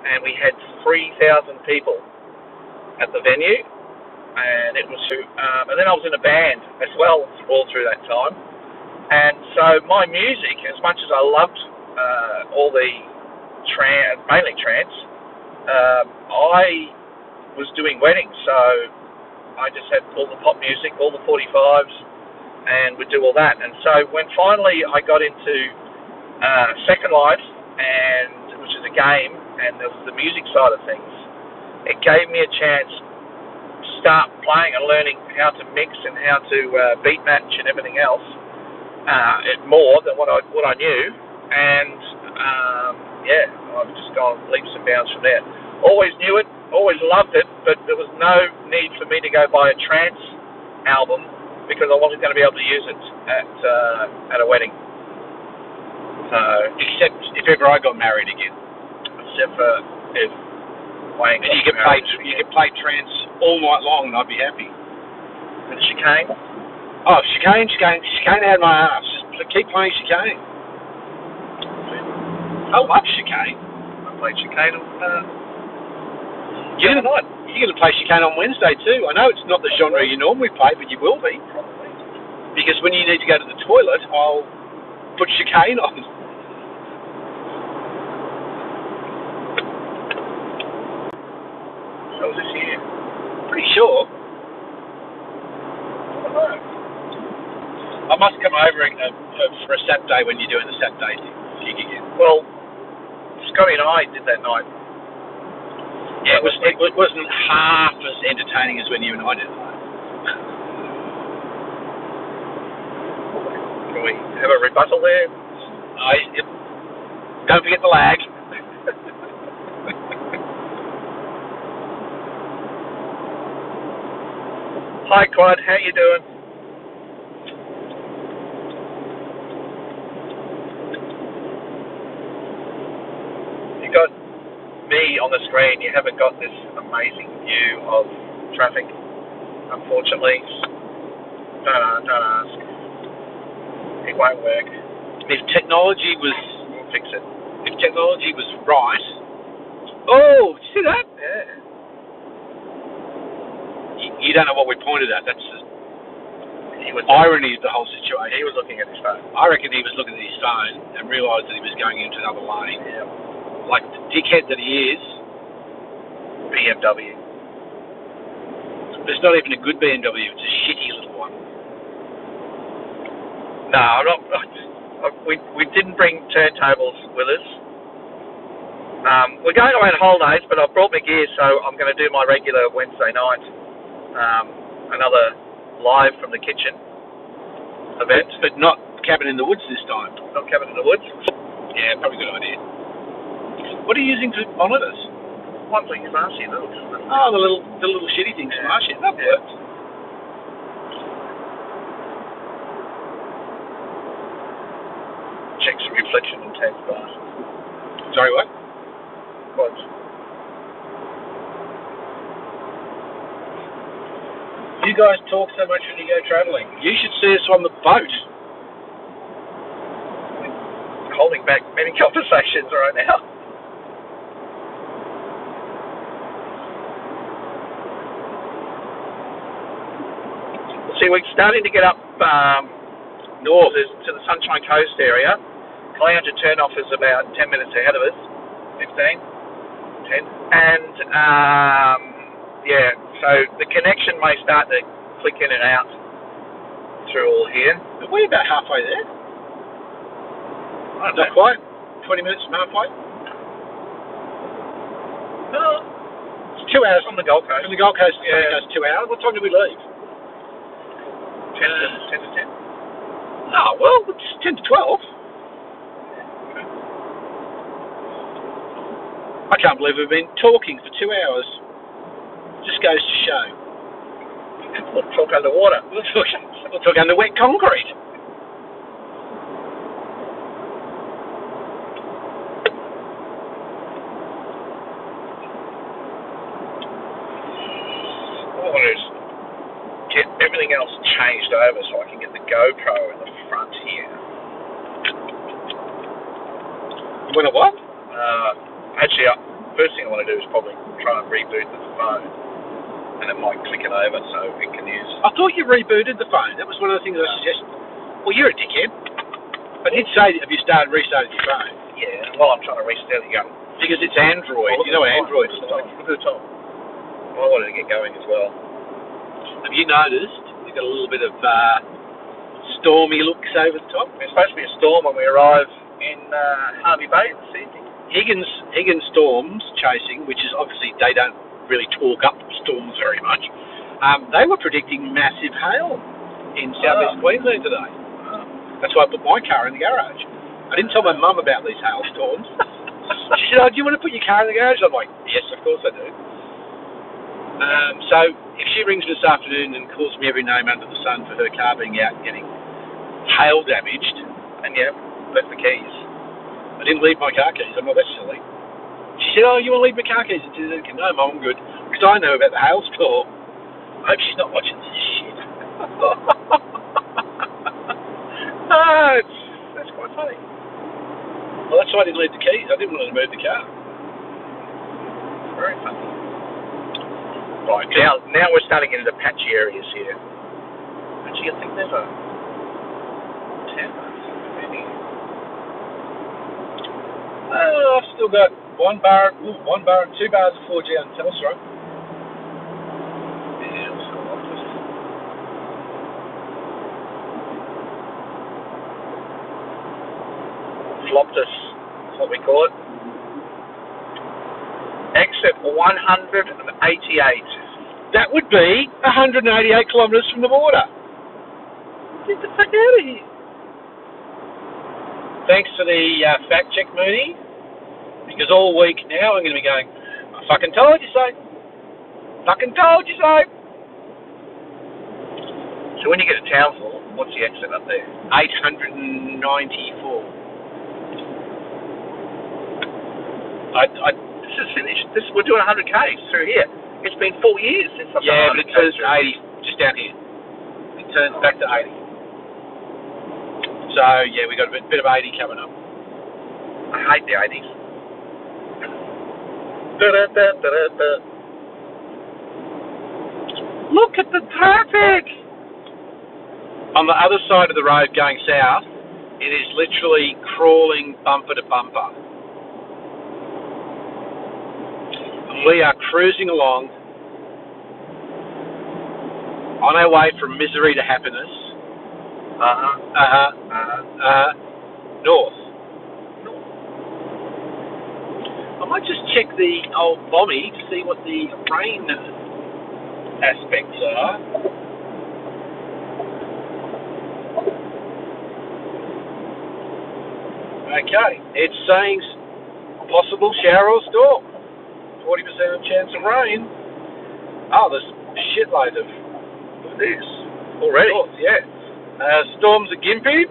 and we had 3,000 people at the venue, and it was and then I was in a band as well all through that time. And so my music, as much as I loved all the mainly trance, I was doing weddings, so I just had all the pop music, all the 45s, and would do all that. And so when finally I got into Second Life, and which is a game, and there was the music side of things, it gave me a chance to start playing and learning how to mix and how to beat match and everything else, more than what I knew. And I've just gone leaps and bounds from there. Always knew it, always loved it, but there was no need for me to go buy a trance album because I wasn't going to be able to use it at a wedding. So, except if ever I got married again. Except for if Wayne got married. You could play trance all night long and I'd be happy. And Chicane? Oh, Chicane had my ass. Just keep playing Chicane. I love Chicane. I played Chicane you're going to play Chicane on Wednesday too. I know it's not the genre you normally play, but you will be. Probably. Because when you need to go to the toilet, I'll put Chicane on. So was this year? Pretty sure. I don't know. I must come over for a Saturday when you're doing the Saturday gig again. Well, Scotty and I did that night. Yeah, it wasn't half as entertaining as when you and I did it. Can we have a rebuttal there? Don't forget the lag. Hi, Quad. How you doing? You got me on the screen. You haven't got this amazing view of traffic, unfortunately. Don't ask. It won't work. If technology was... We'll fix it. If technology was right... Oh, did you see that? Yeah. You don't know what we pointed at. That's the irony of the whole situation. He was looking at his phone. I reckon he was looking at his phone and realised that he was going into another lane. Yeah. Like the dickhead that he is. BMW. It's not even a good BMW. It's a shitty little one. No, I'm not. We didn't bring turntables with us. We're going away on holidays, but I've brought my gear, so I'm going to do my regular Wednesday night, another live from the kitchen event. But not Cabin in the Woods this time. Not Cabin in the Woods? Yeah, probably a good idea. What are you using for monitors? One thing, Smarty little. Oh, the little shitty thing, Smarty. That worked. Check some reflection and tape glass. Sorry, what? What? You guys talk so much when you go travelling. You should see us on the boat. We're holding back many conversations right now. See, we're starting to get up north to the Sunshine Coast area. Caloundra turnoff is about 10 minutes ahead of us. 15, 10. And, so the connection may start to click in and out through all here. Are we about halfway there? Not quite. 20 minutes from halfway? It's 2 hours. From the Gold Coast. From the Gold Coast, yeah. It goes 2 hours. What time do we leave? 10 to 10. Oh, well, it's 10 to 12. I can't believe we've been talking for 2 hours. Just goes to show. We'll talk underwater. We'll talk under wet concrete. All I want to do is get everything else changed over so I can get the GoPro in the front here. You want to what? Actually, first thing I want to do is probably try and reboot the phone, and it might click it over so we can use. I thought you rebooted the phone. That was one of the things I suggested. Well, you're a dickhead. I did say that if you restarted your phone. Yeah, well, I'm trying to restart it again. Because it's Android. You know Android is like. Look at the top. Well, I wanted to get going as well. Have you noticed we've got a little bit of stormy looks over the top? There's supposed to be a storm when we arrive in Harvey Bay this evening. Higgins storms chasing, which is obviously they don't really talk up storms very much. They were predicting massive hail in southeast Queensland today. That's why I put my car in the garage. I didn't tell my mum about these hailstorms. She said, "Oh, do you want to put your car in the garage?" I'm like, "Yes, of course I do." So if she rings me this afternoon and calls me every name under the sun for her car being out and getting hail damaged, and yeah, left the keys. I didn't leave my car keys. I'm not that silly. She said, "Oh, you want to leave my car keys?" I said, "No, Mum, I'm good." Because I know about the hailstorm. I hope she's not watching this shit. That's quite funny. Well, that's why I didn't leave the keys. I didn't want to move the car. Very funny. Right, now we're starting into the patchy areas here. Actually, I think there's a 10. I've still got 1 bar and 2 bars of 4G on Telstra. Yeah, flopped us, that's what we call it. Exit 188. That would be 188 kilometres from the border. Get the fuck out of here. Thanks for the fact check, Mooney. Because all week now I'm going to be going, "I fucking told you so. Fucking told you so." So when you get to Townsville, what's the exit up there? 894. This is finished. We're doing 100 k's through here. It's been 4 years since I've done 100 but it turns k's to 80 just down here. It turns back to 80. So yeah, we got a bit of 80 coming up. I hate the 80s. Look at the traffic! On the other side of the road going south, it is literally crawling bumper to bumper. And we are cruising along on our way from misery to happiness. North. I might just check the old Bommy to see what the rain aspects are. Okay, it's saying possible shower or storm. 40% chance of rain. Oh, there's a shitload of this already. Storms, yeah. Storms at Gympie.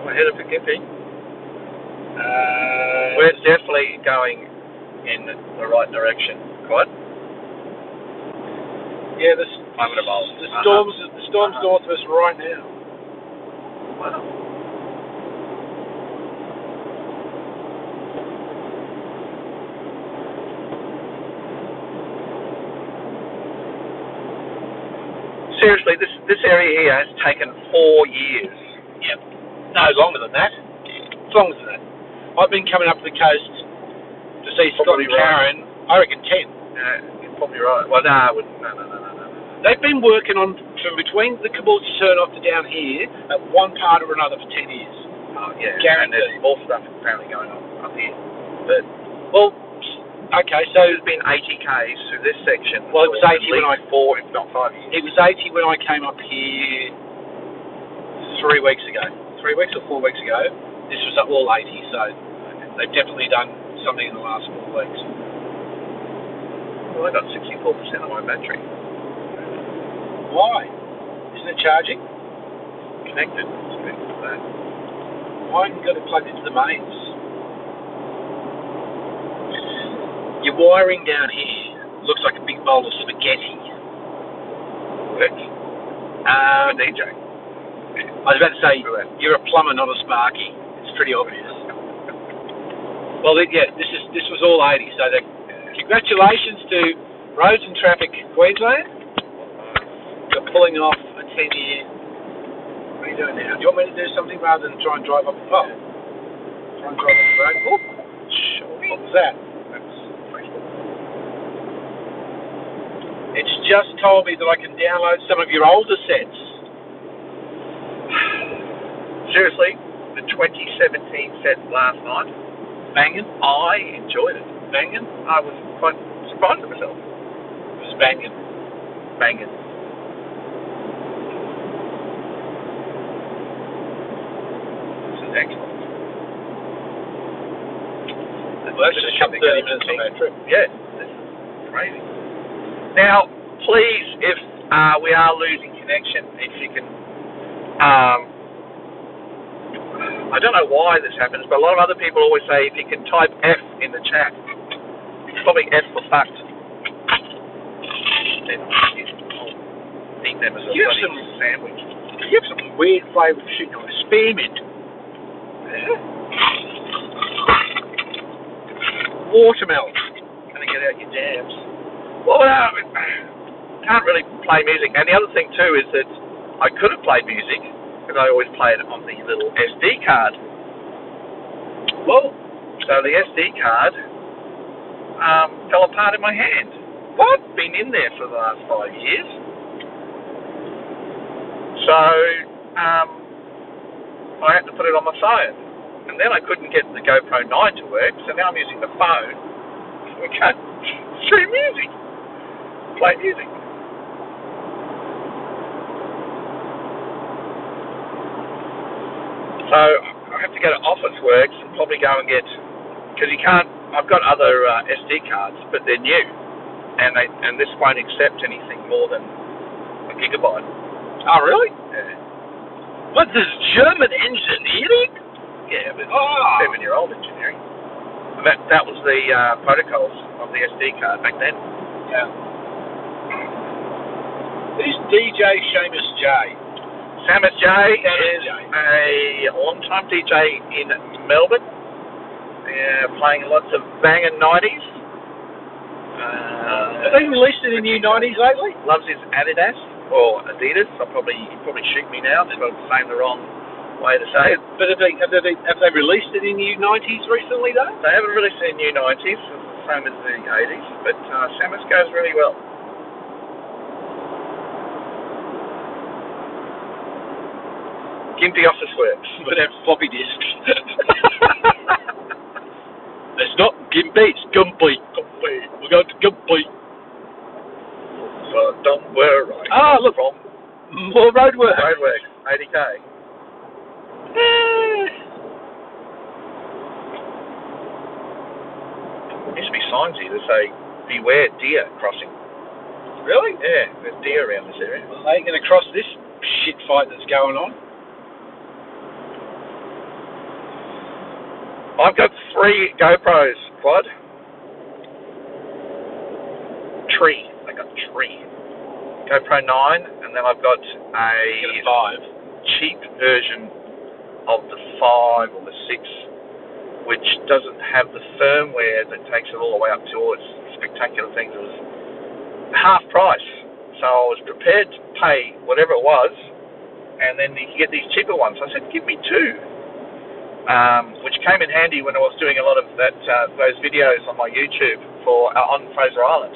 We're headed for Gympie. We're definitely going in the right direction. What? Yeah, the storm's north of us right now. Wow. Seriously, this area here has taken 4 years. Yep. No, longer than that. It's longer than that. I've been coming up the coast to see Scott and Karen. I reckon 10. You're probably right. Well, no, I wouldn't. No. They've been working on from between the Caboolture turn-off to down here at one part or another for 10 years. Oh, yeah. Guaranteed. And there's more stuff apparently going on up here. But, well, okay, so there's been 80 k's through this section. Well, it was 80 when 4, if not 5 years. It was 80 when I came up here 3 weeks ago. 3 weeks or 4 weeks ago. This was all 80, so they've definitely done something in the last 4 weeks. Well, I got 64% on my battery. Why? Isn't it charging? Connected. Why haven't you got it plugged into the mains? Your wiring down here looks like a big bowl of spaghetti. Works. I'm a DJ. I was about to say, you're a plumber, not a Sparky. It's pretty obvious. Well, yeah, this was all 80. So congratulations to Roads and Traffic Queensland for pulling off a 10-year. What are you doing now? Do you want me to do something rather than try and drive up the road? Try and drive up the road? Oh, sure. What was that? It's just told me that I can download some of your older sets. Seriously, the 2017 set last night, Banging? I enjoyed it. Banging? I was quite surprised at myself. It was banging. Banging. This is excellent. Well, that's just 30 minutes on that trip. Yeah, this is crazy. Now, please, if we are losing connection, if you can, I don't know why this happens, but a lot of other people always say if you can type F in the chat, it's probably F for fucked. Then I'll eat them as a You have bloody some- sandwich. You have some weird flavour of shit called spearmint. Yeah. Watermelon. Gonna get out your jams. Well, can't really play music. And the other thing too is that I could have played music because I always play it on the little SD card. Well, So the SD card fell apart in my hand. what? Been in there for the last 5 years. So I had to put it on my phone. And then I couldn't get the GoPro 9 to work, so now I'm using the phone. We can't stream music. Play music. So I have to go to Officeworks and probably go and get, because you can't, I've got other SD cards, but they're new, and this won't accept anything more than a gigabyte. Oh, really? Yeah, What, this German engineering? yeah, but Oh. 7-year-old engineering. And that was the protocols of the SD card back then. Yeah. Who's DJ Seamus J? Samus J is J. a long-time DJ in Melbourne, playing lots of banging 90s. Have they released any new 90s lately? Loves his Adidas or Adidas. He'd probably shoot me now if I'm saying the wrong way to say it. But have they released any new 90s recently though? They haven't really seen new 90s, it's the same as the 80s, but Samus goes really well. Gimpy Officeworks. But have floppy disks. It's not Gimpy, it's Gumpy. We're going to Gumpy. So don't worry. Ah, look. From More roadwork. Roadworks, 80k. There used to be signs here that say, beware deer crossing. Really? Yeah, there's deer around this area. Well, they ain't going to cross this shit fight that's going on. I've got 3 GoPros, Quad. I got tree. GoPro 9, and then I've got a Get a 5. cheap version of the 5 or the 6, which doesn't have the firmware that takes it all the way up to all its spectacular things. It was half price, so I was prepared to pay whatever it was, and then you can get these cheaper ones. I said, give me 2. Which came in handy when I was doing a lot of those videos on my YouTube on Fraser Island.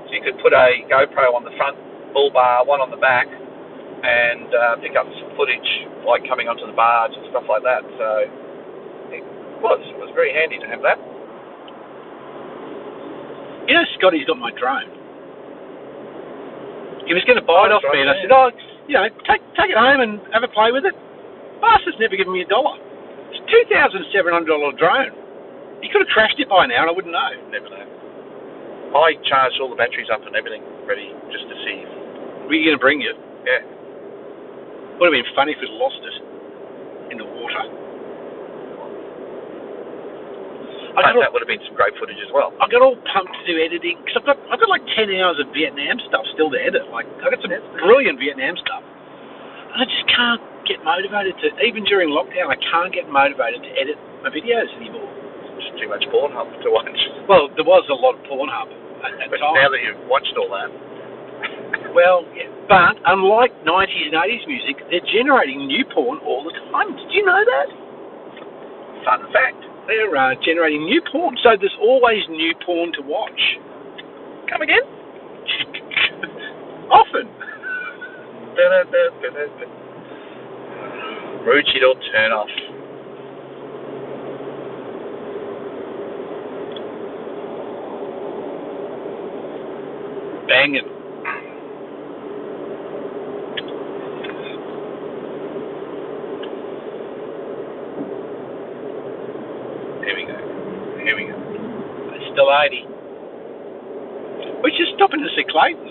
So you could put a GoPro on the front bull bar, one on the back, and pick up some footage like coming onto the barge and stuff like that. So it was very handy to have that. You know, Scotty's got my drone. He was going to buy it off me, and I said, take it home and have a play with it. Bastard's never given me $1. It's a $2,700 drone. You could have crashed it by now and I wouldn't know. Never know. I charged all the batteries up and everything ready just to see. Were you going to bring you? Yeah. Would have been funny if we'd lost it in the water. That would have been some great footage as well. I got all pumped to do editing because I've got like 10 hours of Vietnam stuff still to edit. Like I've got some brilliant Vietnam stuff, and I just can't get motivated to. Even during lockdown, I can't get motivated to edit my videos anymore. Just too much Pornhub to watch. Well, there was a lot of Pornhub at But time. now that you've watched all that. Well, yeah, but unlike 90s and 80s music, they're generating new porn all the time. Did you know that? Fun fact. They're generating new porn, so there's always new porn to watch. Come again? Often. Ruchi, will turn off. Banging. Here we go. It's still 80. We're just stopping to see Clayton.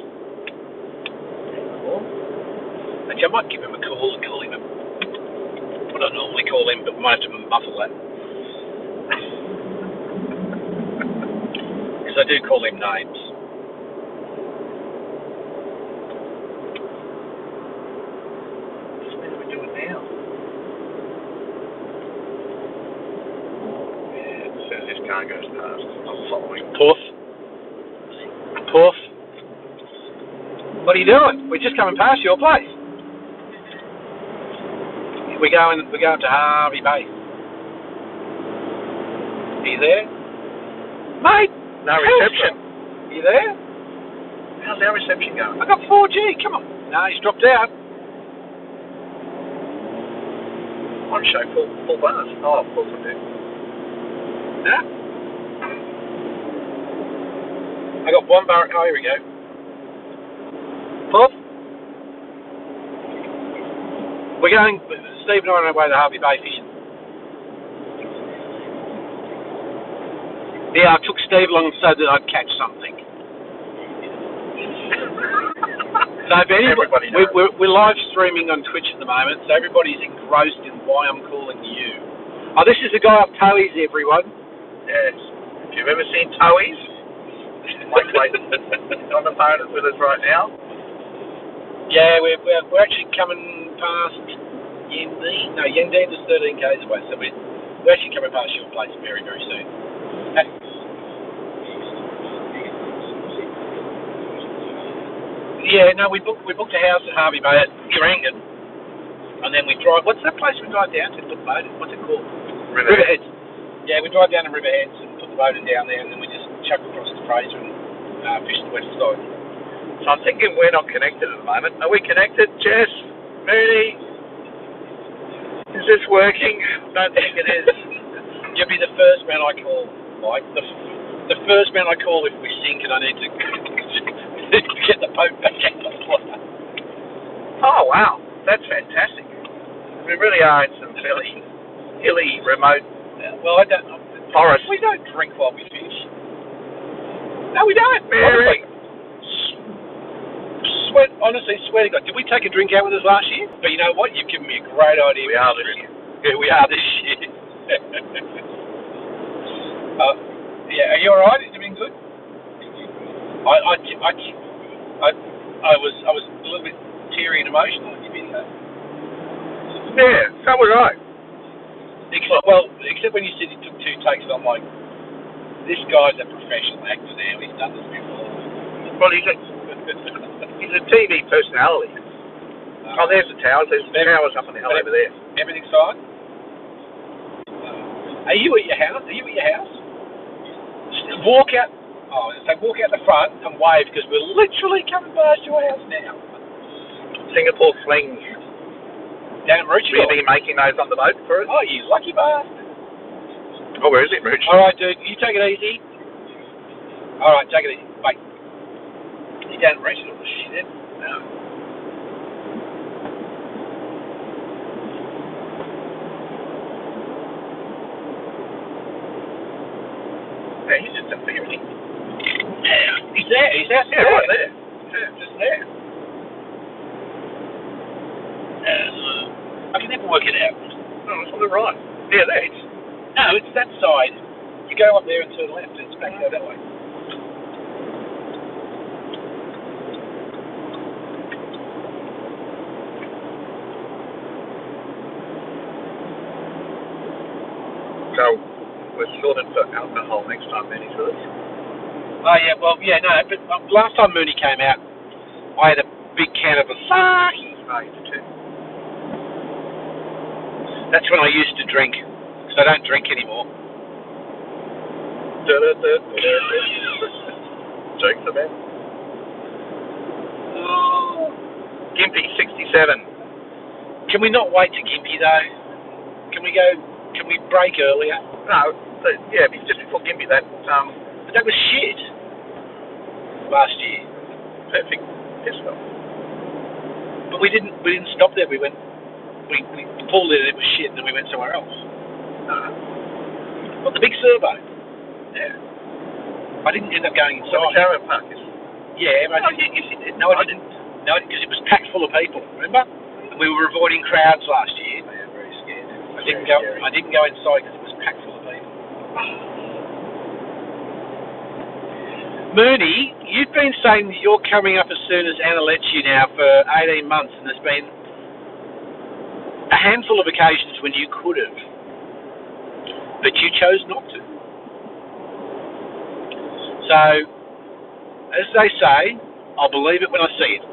Actually, I might give him a call and call him what I normally call him, but we might have to muffle that. Because I do call him names. What are we doing now? Yeah, as soon as this car goes past, I'm following. Puff. Puff. What are you doing? We're just coming past your place. We're going to Harvey Bay. Are you there? Mate! No reception. Are you there? How's our reception going? I got 4G, come on. No, he's dropped out. I'm showing full bars. Oh, of course I do. No? I got one bar. Oh, here we go. Puff. We're going, Steve and I are on our way to Harvey Bay fishing. Yeah, I took Steve along so that I'd catch something. So if anybody, we're live streaming on Twitch at the moment, so everybody's engrossed in why I'm calling you. Oh, this is the guy up Towies, everyone. Yes. If you've ever seen Towies, Mike Clayton on the phone with us right now. Yeah, we're actually coming past Yendeen. No, Yendeen is 13 k's away, so we're actually coming past your place very, very soon. Yeah, no, we booked a house at Harvey Bay at Durangan, and then we drive. What's that place we drive down to put the boat in? What's it called? Riverheads. Yeah, we drive down to Riverheads and put the boat in down there, and then we just chuck across to Fraser and fish the west side. So I'm thinking we're not connected at the moment. Are we connected, Jess? Mooney? Is this working? Don't think it is. You'll be the first man I call, Mike. The first man I call if we sink and I need to get the boat back out the water. Oh, wow. That's fantastic. We really are in some fairly hilly, remote forest. We don't drink while we fish. No, we don't. Mary. Honestly, swear to God, did we take a drink out with us last year? But you know what? You've given me a great idea. We are this year. Yeah, we are this year. Yeah, are you alright? Is everything good? I was a little bit teary and emotional at your video. Yeah, so was I. Except when you said you took 2 takes, and I'm like, this guy's a professional actor now. He's done this before. Well, he's a TV personality. Oh, there's the towers. There's the towers up on the hill over there. Everything's fine? Are you at your house? Walk out. Oh, walk out the front and wave because we're literally coming past your house now. Singapore flings. Down at Marucci. Really making those on the boat for us? Oh, you lucky bastard. Oh, where is it, Marucci? All right, dude. You take it easy. All right, take it easy. Bye. You down at Marucci or shit? No. Yeah, he's just up there, isn't he? Yeah, he's there. He's out there. Right there. Yeah, just there. I can never work it out. No, it's on the right. Yeah, there. No, it's that side. You go up there and turn left, and it's back that way. So, we're sorted for alcohol next time Mooney's with us. Oh, yeah, well, yeah, no, but last time Mooney came out, I had a big can of Asahi. Oh, you did too. That's when I used to drink, because I don't drink anymore. Jokes about. Gimpy 67. Can we not wait to Gimpy, though? Can we break earlier? No, yeah, just before Gimpy, that But that was shit. Last year. perfect piss off. But we didn't stop there. We pulled it and it was shit, and then we went somewhere else. What, the big servo? Yeah. I didn't end up going So the inside. caravan park is. Yeah, but Yes, you did. No, I didn't. No, because it was packed full of people. Remember? And we were avoiding crowds last year. I am very scared. I didn't go inside because it was packed full of people. Mooney, you've been saying that you're coming up as soon as Anna lets you now for 18 months, and there's been a handful of occasions when you could have, but you chose not to. So, as they say, I'll believe it when I see it.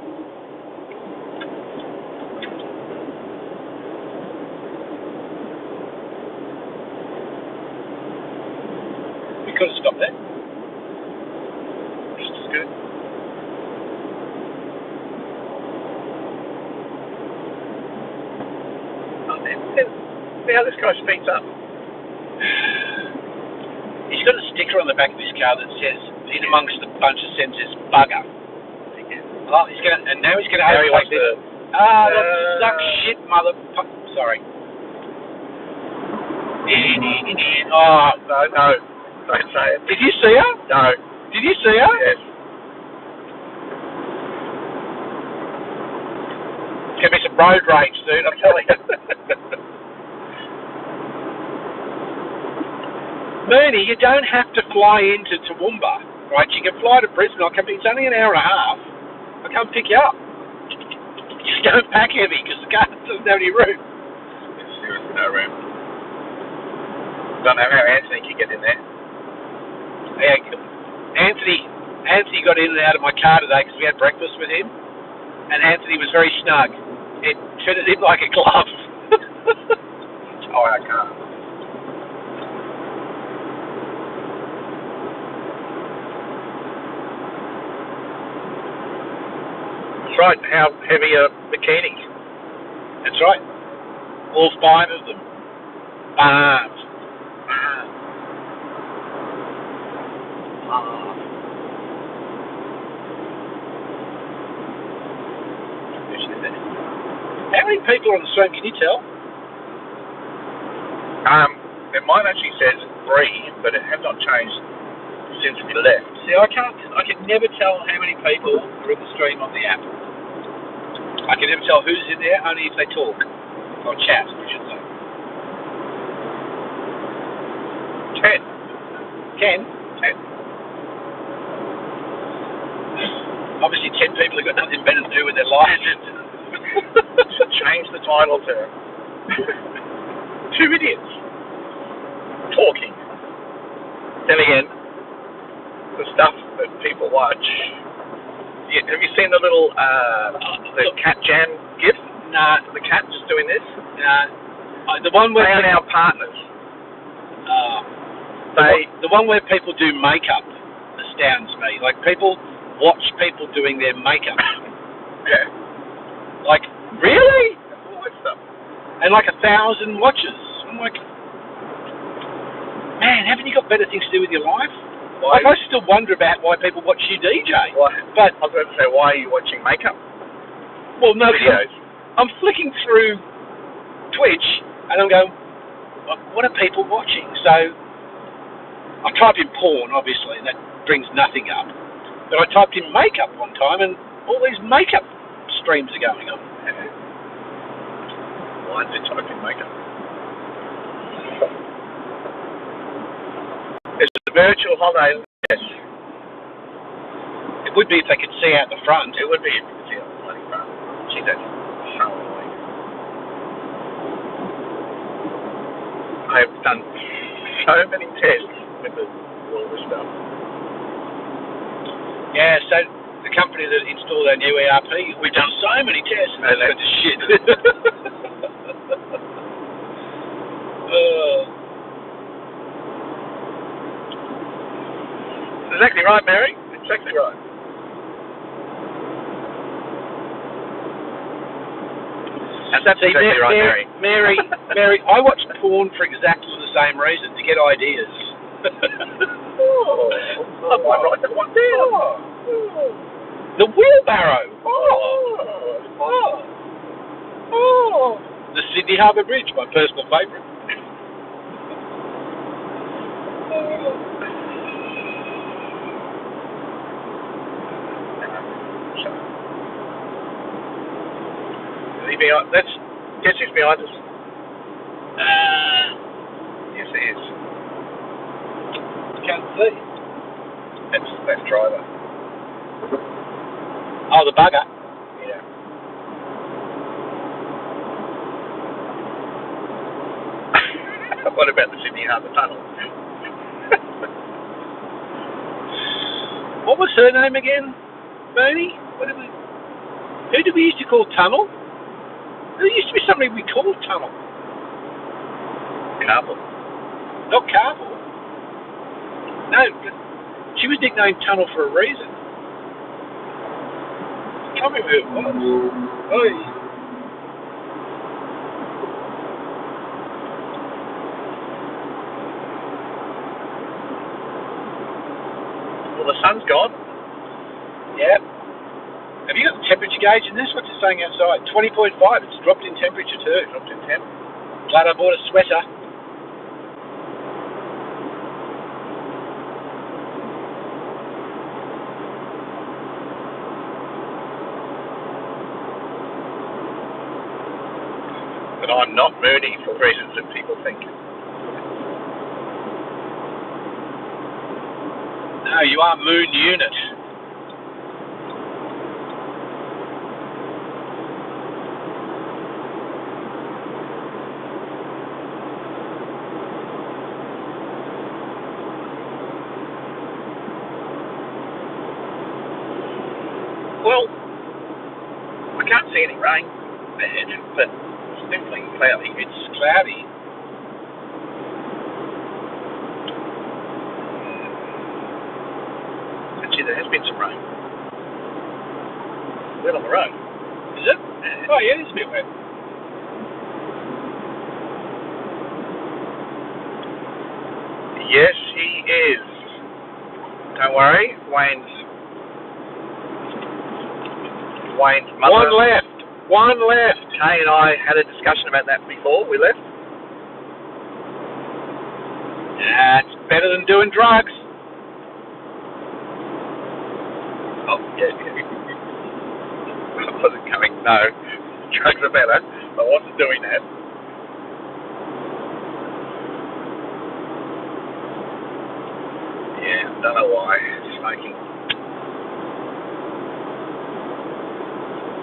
We could have stopped that. Just as good. Oh, see how this guy speeds up. He's got a sticker on the back of his car that says, in amongst a bunch of sentences, bugger. Oh, now he's gonna overtake this. That sucks shit, sorry. Oh, No, don't say it. did you see her? No. Did you see her? Yes. It's gonna be some road rage soon, I'm telling you. Mooney, you don't have to fly into Toowoomba, right? You can fly to Brisbane. It's only an hour and a half. I'll come pick you up. Just don't pack heavy because the car doesn't have any room. There's seriously no room. Don't know how Anthony can get in there. Yeah, Anthony got in and out of my car today because we had breakfast with him, and Anthony was very snug. It fitted him like a glove. Oh, I can't. That's right. How heavy are bikinis? That's right. All 5 of them. Bars. How many people on the stream can you tell? It might actually says 3, but it has not changed since we left. See, I can never tell how many people are in the stream on the app. I can never tell who's in there, only if they talk. Or chat, I should say. 10. 10? Obviously 10 people have got nothing better to do with their lives. Change the title to 2 idiots talking. Then again, the stuff that people watch. Have you seen the little the Cat Jam gif? Nah. The cat just doing this? Nah. The one where they are now partners. The one where people do makeup astounds me. Like, people watch people doing their makeup. Yeah. Like, really? All that stuff. And like 1,000 watches. I'm like, man, haven't you got better things to do with your life? Why? Like, I still wonder about why people watch you DJ. Why? But I was going to say, why are you watching makeup well, no, videos? I'm flicking through Twitch and I'm going, what are people watching? So I type in porn, obviously, and that brings nothing up. But I typed in makeup one time, and all these makeup streams are going on. Why did you type in makeup? It's a virtual holiday. Yes. It would be if they could see out the front. It would be if you could see out the bloody front. Gee, that's so annoying. I have done so many tests with all this stuff. Yeah, so the company that installed our new ERP, we've done so many tests, and that's just shit. Exactly right, Mary. Exactly right. And that's exactly right, Mary. Mary, I watch porn for exactly the same reason, to get ideas. I might write that one down. The wheelbarrow. The Sydney Harbour Bridge, my personal favourite. Guess who's behind us? Yes, it is. Can't see. That's driver. Oh, the bugger. Yeah. What about the Sydney Harbour Tunnel? What was her name again, Bernie? Who did we used to call Tunnel? There used to be somebody we called Tunnel. Carvel. Not Carvel. No, she was nicknamed Tunnel for a reason. I can't remember who it was. Oh. Well, the sun's gone. Yeah. Have you got the temperature gauge in this? What's it saying outside? 20.5. It's dropped in temperature too. Dropped in temp. Glad I bought a sweater. But I'm not moody for reasons that people think. No, you are Moon Unit. Well, I can't see any rain ahead, but it's definitely cloudy. It's cloudy. Actually, there has been some rain. Wet on the road. Is it? Yeah. Oh, yeah, it's a bit wet. Yes, he is. Don't worry, Wayne's mother. One left. Kay and I had a discussion about that before we left. That's better than doing drugs. Oh, yeah. I wasn't coming. No, drugs are better. I wasn't doing that. Yeah, don't know why. Smoking.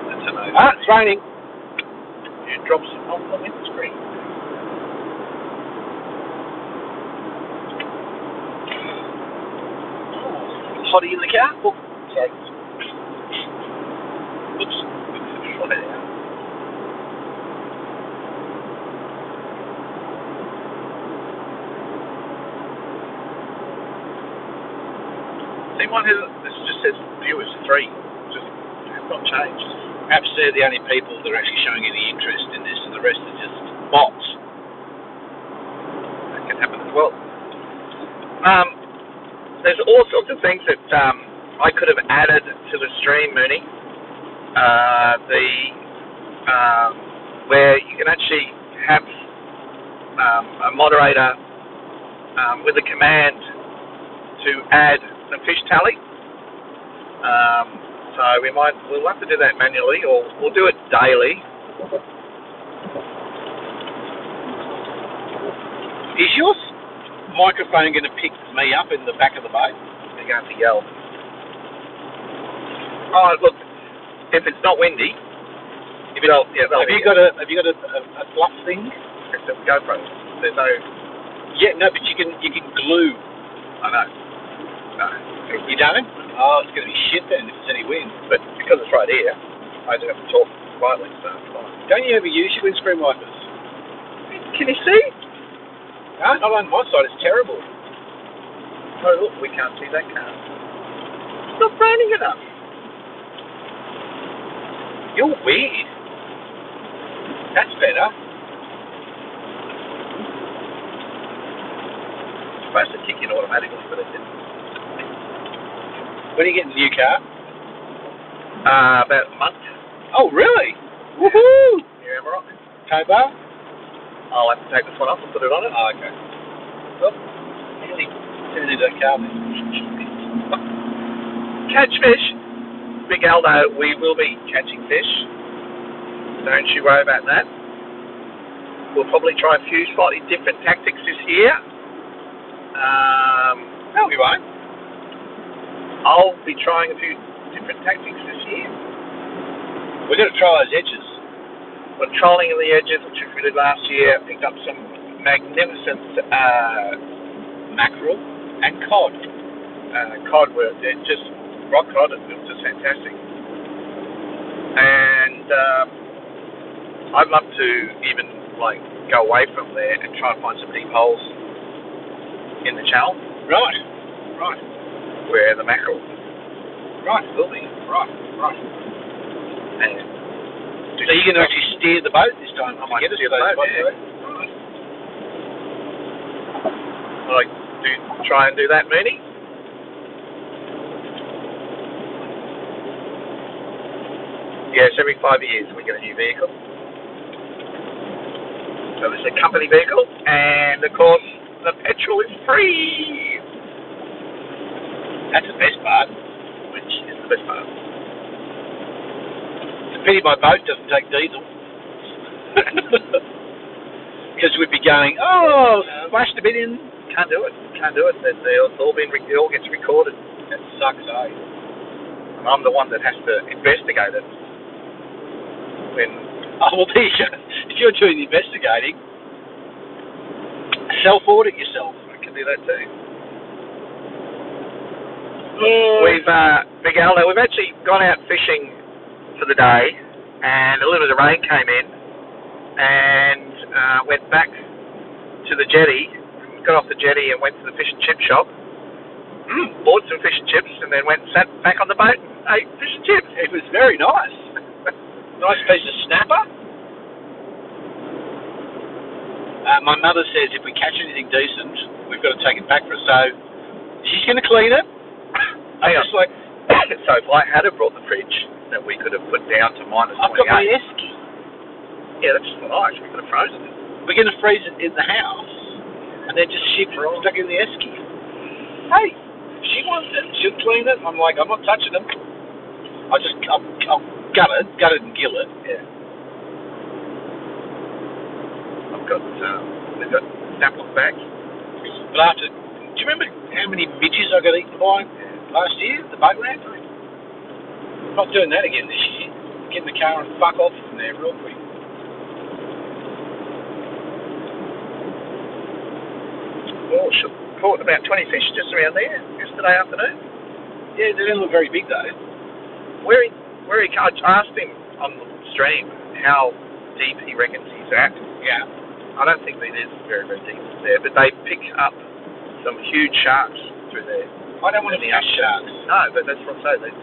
That's a no. It's raining. It drops off the windscreen. Hottie in the car. Oh, sorry. Oops. Fly out. See, this just says viewers 3. Just have not changed. Perhaps they're the only people that are actually showing any interest in this, and the rest are just bots. That can happen as well. There's all sorts of things that I could have added to the stream, Mooney. Where you can actually have a moderator with a command to add the fish tally. So we'll have to do that manually, or we'll do it daily. Is your microphone going to pick me up in the back of the boat? You're going to yell. Oh, look, if it's not windy, have you got a fluff thing? It's a GoPro. There's no. Yeah, no, but you can glue. I know. No. You don't? Oh, it's going to be shit then if there's any wind. But because it's right here, I just have to talk quietly, so it's fine. Don't you ever use your windscreen wipers? Can you see? No, not on my side. It's terrible. Oh, look, we can't see that car. It's not raining enough. You're weird. That's better. It's supposed to kick in automatically, but it didn't. When are you getting the new car? About a month. Oh, really? Woohoo! You remember right? Tow bar? I'll have to take this one off and put it on it. Oh, okay. Well, nearly turned into a car then. Catch fish. Big Aldo, we will be catching fish. Don't you worry about that. We'll probably try a few slightly different tactics this year. No, we won't. I'll be trying a few different tactics this year. We're going to try those edges. We're trolling in the edges, which we did last year. Picked up some magnificent mackerel and cod. Cod were just rock cod. It was just fantastic. And I'd love to even go away from there and try and find some deep holes in the channel. Right. Where the mackerel will be. Right. And so you're going to actually steer the boat this time? I might steer the boat, yeah. Right. Try and do that, Mooney? Yes, every 5 years we get a new vehicle. So this is a company vehicle, and of course the petrol is free. That's the best part. Which is the best part? It's a pity my boat doesn't take diesel. Because we'd be going, splashed a bit in. Can't do it. It all gets recorded. That sucks, eh? And I'm the one that has to investigate it. If you're doing the investigating, self-audit yourself. I can do that too. We've actually gone out fishing for the day, and a little bit of rain came in, and went back to the jetty, got off the jetty and went to the fish and chip shop, bought some fish and chips, and then went and sat back on the boat and ate fish and chips. It was very nice. Nice piece of snapper. My mother says if we catch anything decent, we've got to take it back for her. So she's going to clean it. Hang on. So if I had brought the fridge that we could have put down to -28. I've got my esky. Yeah, that's nice. We could have frozen it. We're going to freeze it in the house and then just ship it stuck in the esky. Hey, if she wants it, she'll clean it. I'm like, I'm not touching them. I'll gut it and gill it. Yeah. We've got snap-lock bags. But do you remember how many midges I got eaten by last year, the boat ramp? I'm not doing that again this year. Get in the car and fuck off from there real quick. Well, she caught about 20 fish just around there yesterday afternoon. Yeah, they didn't look very big though. I asked him on the stream how deep he reckons he's at. Yeah. I don't think it is very, very deep there, but they pick up some huge sharks through there. I don't want to catch sharks. No, but that's what I'm saying.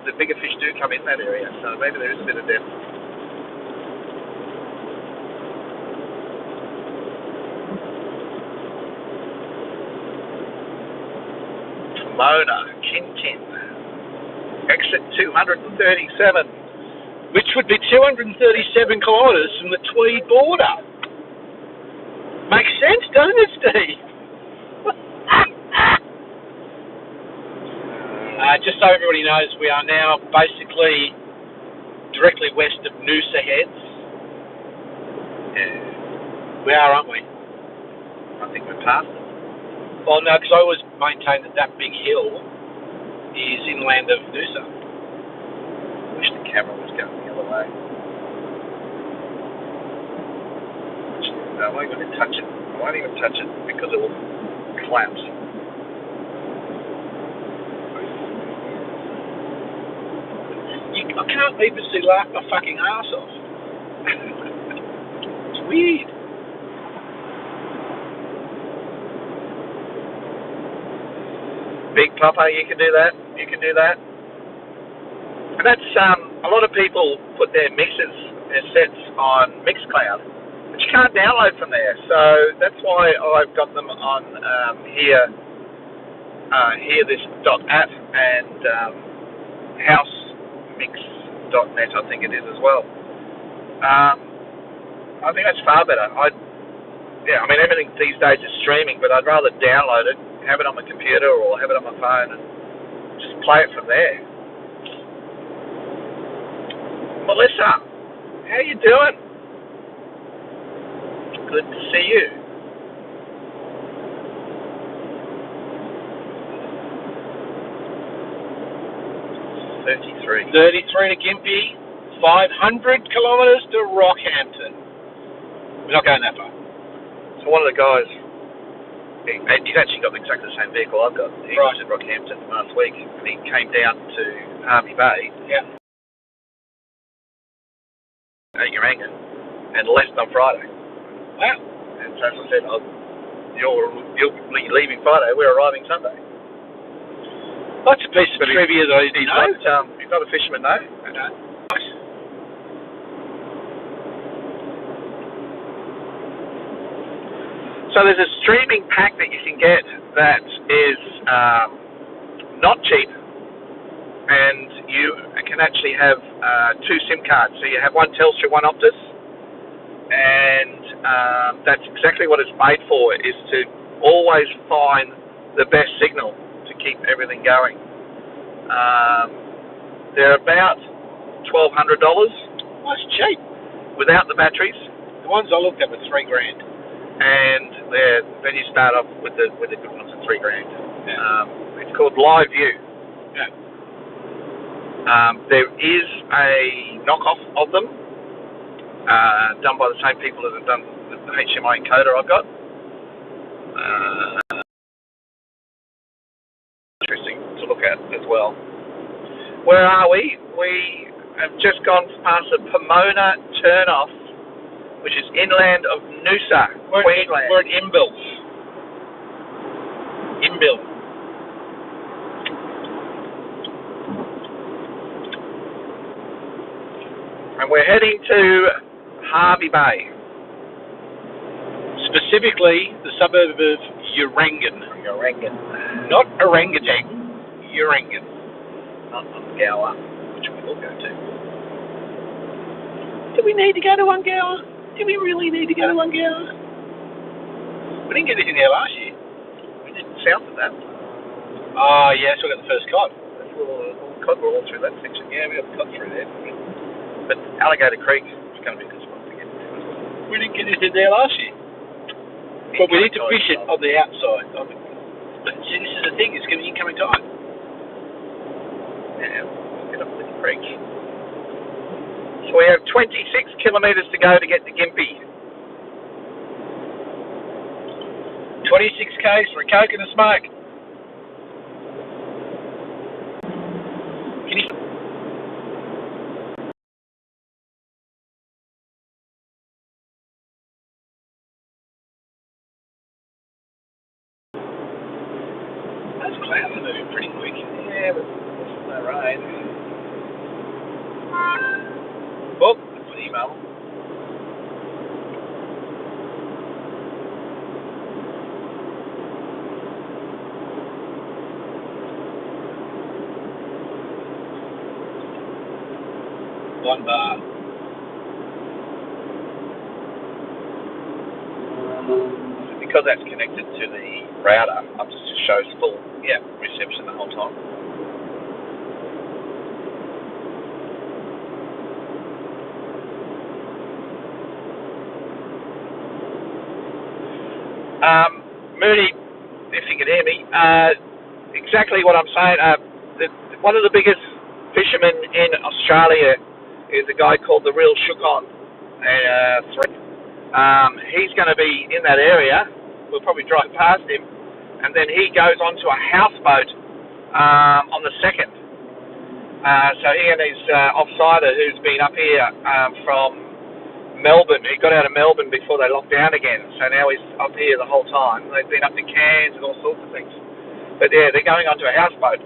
The bigger fish do come in that area, so maybe there is a bit of depth. Mona, Kinkin, exit 237. Which would be 237 kilometres from the Tweed border. Makes sense, doesn't it, Steve? just so everybody knows, we are now basically directly west of Noosa Heads. Yeah. We are, aren't we? I think we're past it. Well, no, because I always maintain that big hill is inland of Noosa. Wish the camera was going the other way. No, I won't even touch it. I won't even touch it because it will collapse. I can't even see laugh my fucking ass off. It's weird. Big Papa, you can do that. You can do that. And that's a lot of people put their mixes, their sets on Mixcloud, but you can't download from there. So that's why I've got them on here this .app and housemix.net, I think it is as well. I think that's far better. I mean, everything these days is streaming, but I'd rather download it, have it on my computer or have it on my phone and just play it from there. Melissa, how you doing? Good to see you. $33 to Gympie, 500 kilometres to Rockhampton. We're not going that far. So one of the guys, he's actually got exactly the same vehicle I've got. He was in Rockhampton last week, and he came down to Harvey Bay. Yeah. At Urangan, and left on Friday. Wow. And so as I said, you're leaving Friday, we're arriving Sunday. That's a piece of trivia that I didn't know. He's not a fisherman, no? No. Nice. So there's a streaming pack that you can get that is not cheap, and you can actually have 2 SIM cards. So you have one Telstra, one Optus, and that's exactly what it's made for, is to always find the best signal to keep everything going. They're about $1,200. That's cheap. Without the batteries. The ones I looked at were $3,000. And then you start off with the good ones at $3,000. Yeah. It's called Live View. Yeah. There is a knockoff of them, done by the same people that have done the HMI encoder I've got. Interesting to look at as well. Where are we? We have just gone past the Pomona turnoff, which is inland of Noosa, Queensland. We're at Imbil. And we're heading to Harvey Bay. Specifically, the suburb of Urangan. Not orangutan, Urangan. Not Ungower, which we will go to. Do we need to go to Ungower? Do we really need to go to Ungower? We didn't get anything there last year. We didn't south of that. Oh, yeah, so we got the first cod. That's all cod were all through that section. Yeah, we got the cod through there. But Alligator Creek is going to be a good spot to get into as well. We didn't get anything there last year. But we need to fish it on the outside. But see, this is the thing, it's going to be incoming tide. Yeah, let's get up to the creek. So we have 26 kilometres to go to get to Gympie. 26 k's for a Coke and a smoke. Can you... Those clouds are moving pretty quick. Yeah, but there's no rain. Oh, that's an email. One bar. Because that's connected to the router, it just shows full reception the whole time. Mooney, if you can hear me, exactly what I'm saying. One of the biggest fishermen in Australia is a guy called the Real Shukon. He's going to be in that area. We'll probably drive past him, and then he goes onto a houseboat on the 2nd. So he and his offsider, who's been up here from Melbourne, he got out of Melbourne before they locked down again, so now he's up here the whole time. They've been up to Cairns and all sorts of things. But yeah, they're going onto a houseboat.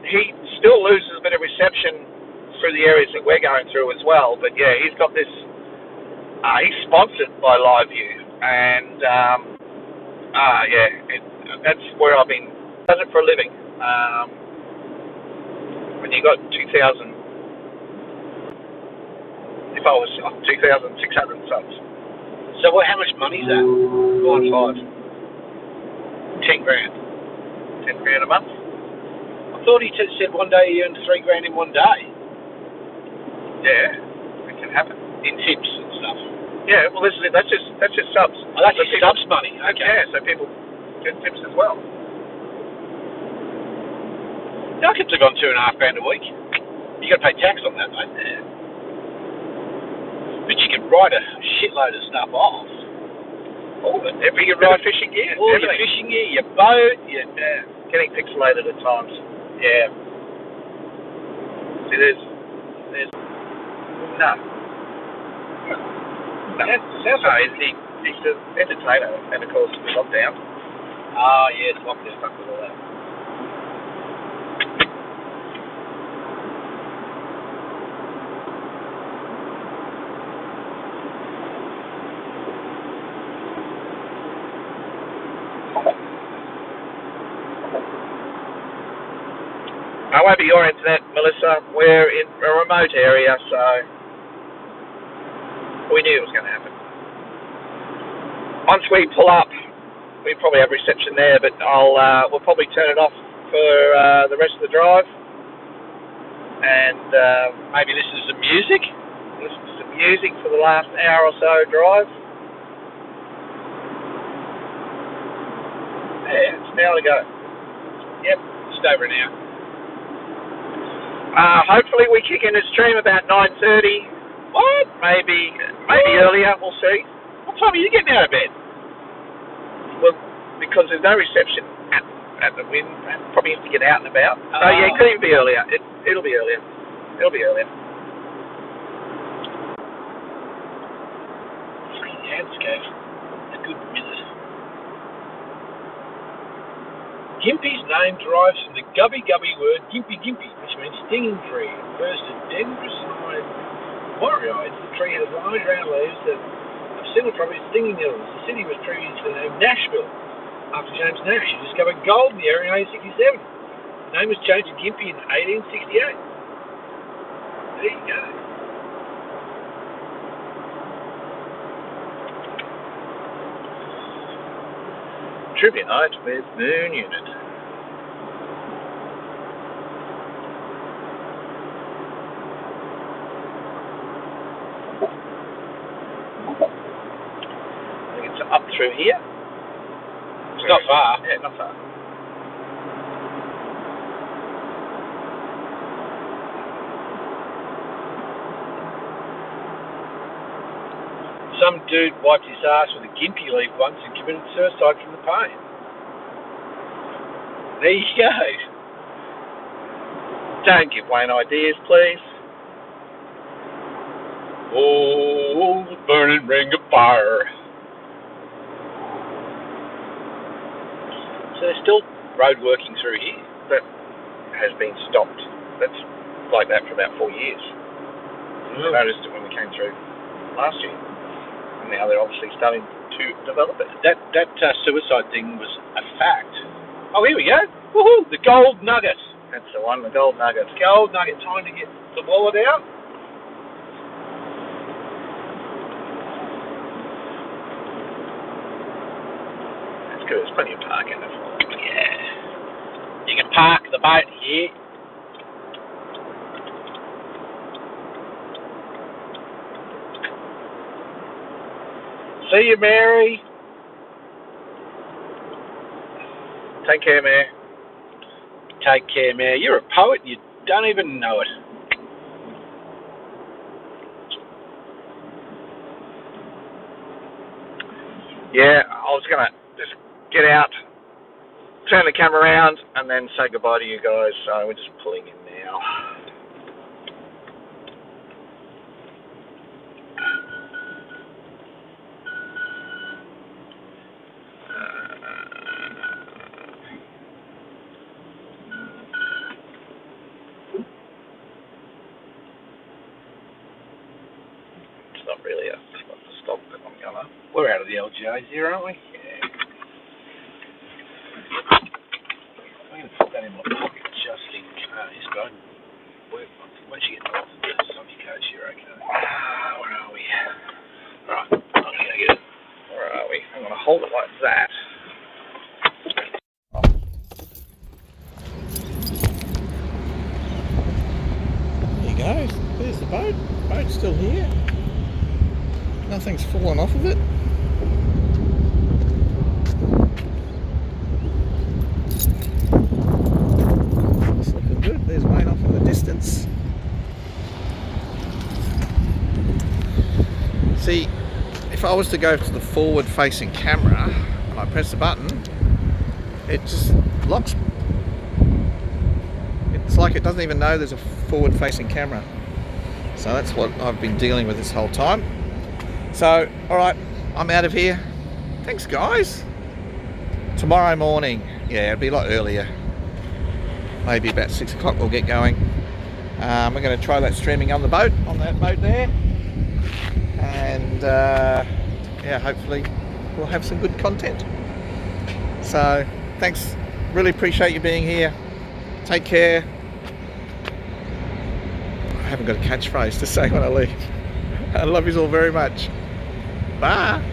He still loses a bit of reception through the areas that we're going through as well, but yeah, he's got this, he's sponsored by LiveView, and that's where I've been, does it for a living. When you got 2,000, if I was 2,600 subs. So how much money is that? 4 and 5. 10 grand. 10 grand a month. I thought he said one day he earned 3 grand in one day. Yeah, it can happen. In tips and stuff. Yeah, well, that's just subs. Oh, that's just subs money. Okay. Yeah, so people get tips as well. Nuggets have gone 2.5 grand a week. You got to pay tax on that, mate. Yeah. But you can write a shitload of stuff off. All of it. Every ride fishing gear. All your fishing gear, your boat, your... Getting pixelated at times. Yeah. See, there's no. Sounds like he's an entertainer, and of course the lockdown. Oh yes, lockdown stuck with all that. I won't be your internet, Melissa. We're in a remote area, so we knew it was going to happen. Once we pull up, we probably have reception there, but we'll probably turn it off for the rest of the drive, and maybe listen to some music. Listen to some music for the last hour or so drive. Yeah, it's an hour to go. Yep, just over an hour. Hopefully we kick in the stream about 9:30. What? Maybe earlier. We'll see. What time are you getting out of bed? Well, because there's no reception at the wind, probably have to get out and about. So yeah, it could even be earlier. It'll be earlier. It'll be earlier. Free landscape. A good minute. Gympie's name derives from the Gubbi word Gympie, which means stinging tree. It refers to Dendrocyon warrior. The tree has large round leaves that have similar properties to stinging needles. The city was previously named Nashville, after James Nash, who discovered gold in the area in 1867. The name was changed to Gympie in 1868. There you go. Trivia night with Moon Unit. I think it's up through here. It's not far. Yeah, not far. Some dude wiped his ass with a Gympie leaf once and committed suicide from the pain. There you go. Don't give Wayne ideas, please. Oh, the burning ring of fire. So there's still road working through here. That has been stopped. That's like that for about 4 years. I noticed it when we came through last year. Now they're obviously starting to develop it. That suicide thing was a fact. Oh, here we go. Woohoo! The gold nugget. That's the one, the gold nugget. Gold nugget. Time to get the wallet out. That's good. There's plenty of parking. Yeah. You can park the boat here. See you, Mary. Take care, Mayor. Take care, Mayor. You're a poet and you don't even know it. Yeah, I was going to just get out, turn the camera around, and then say goodbye to you guys. So we're just pulling in now. It's not really a spot to stop, but I'm going to. We're out of the LGAs here, aren't we? Yeah. I'm going to put that in my pocket just in case, but once you get off the sunny coast, you're okay. Where are we? Right, I'm going to get it. Where are we? I'm going to hold it like that. There you go. There's the boat. Boat's still here. Nothing's fallen off of it. It's looking good. There's Wayne off in the distance. See, if I was to go to the forward-facing camera and I press the button, it just locks. It's like it doesn't even know there's a forward-facing camera. So that's what I've been dealing with this whole time. So, alright, I'm out of here. Thanks, guys. Tomorrow morning, yeah, it'll be a lot earlier. Maybe about 6 o'clock we'll get going. We're going to try that streaming on the boat, on that boat there. And, yeah, hopefully we'll have some good content. So, thanks. Really appreciate you being here. Take care. I haven't got a catchphrase to say when I leave. I love you all very much. Bye.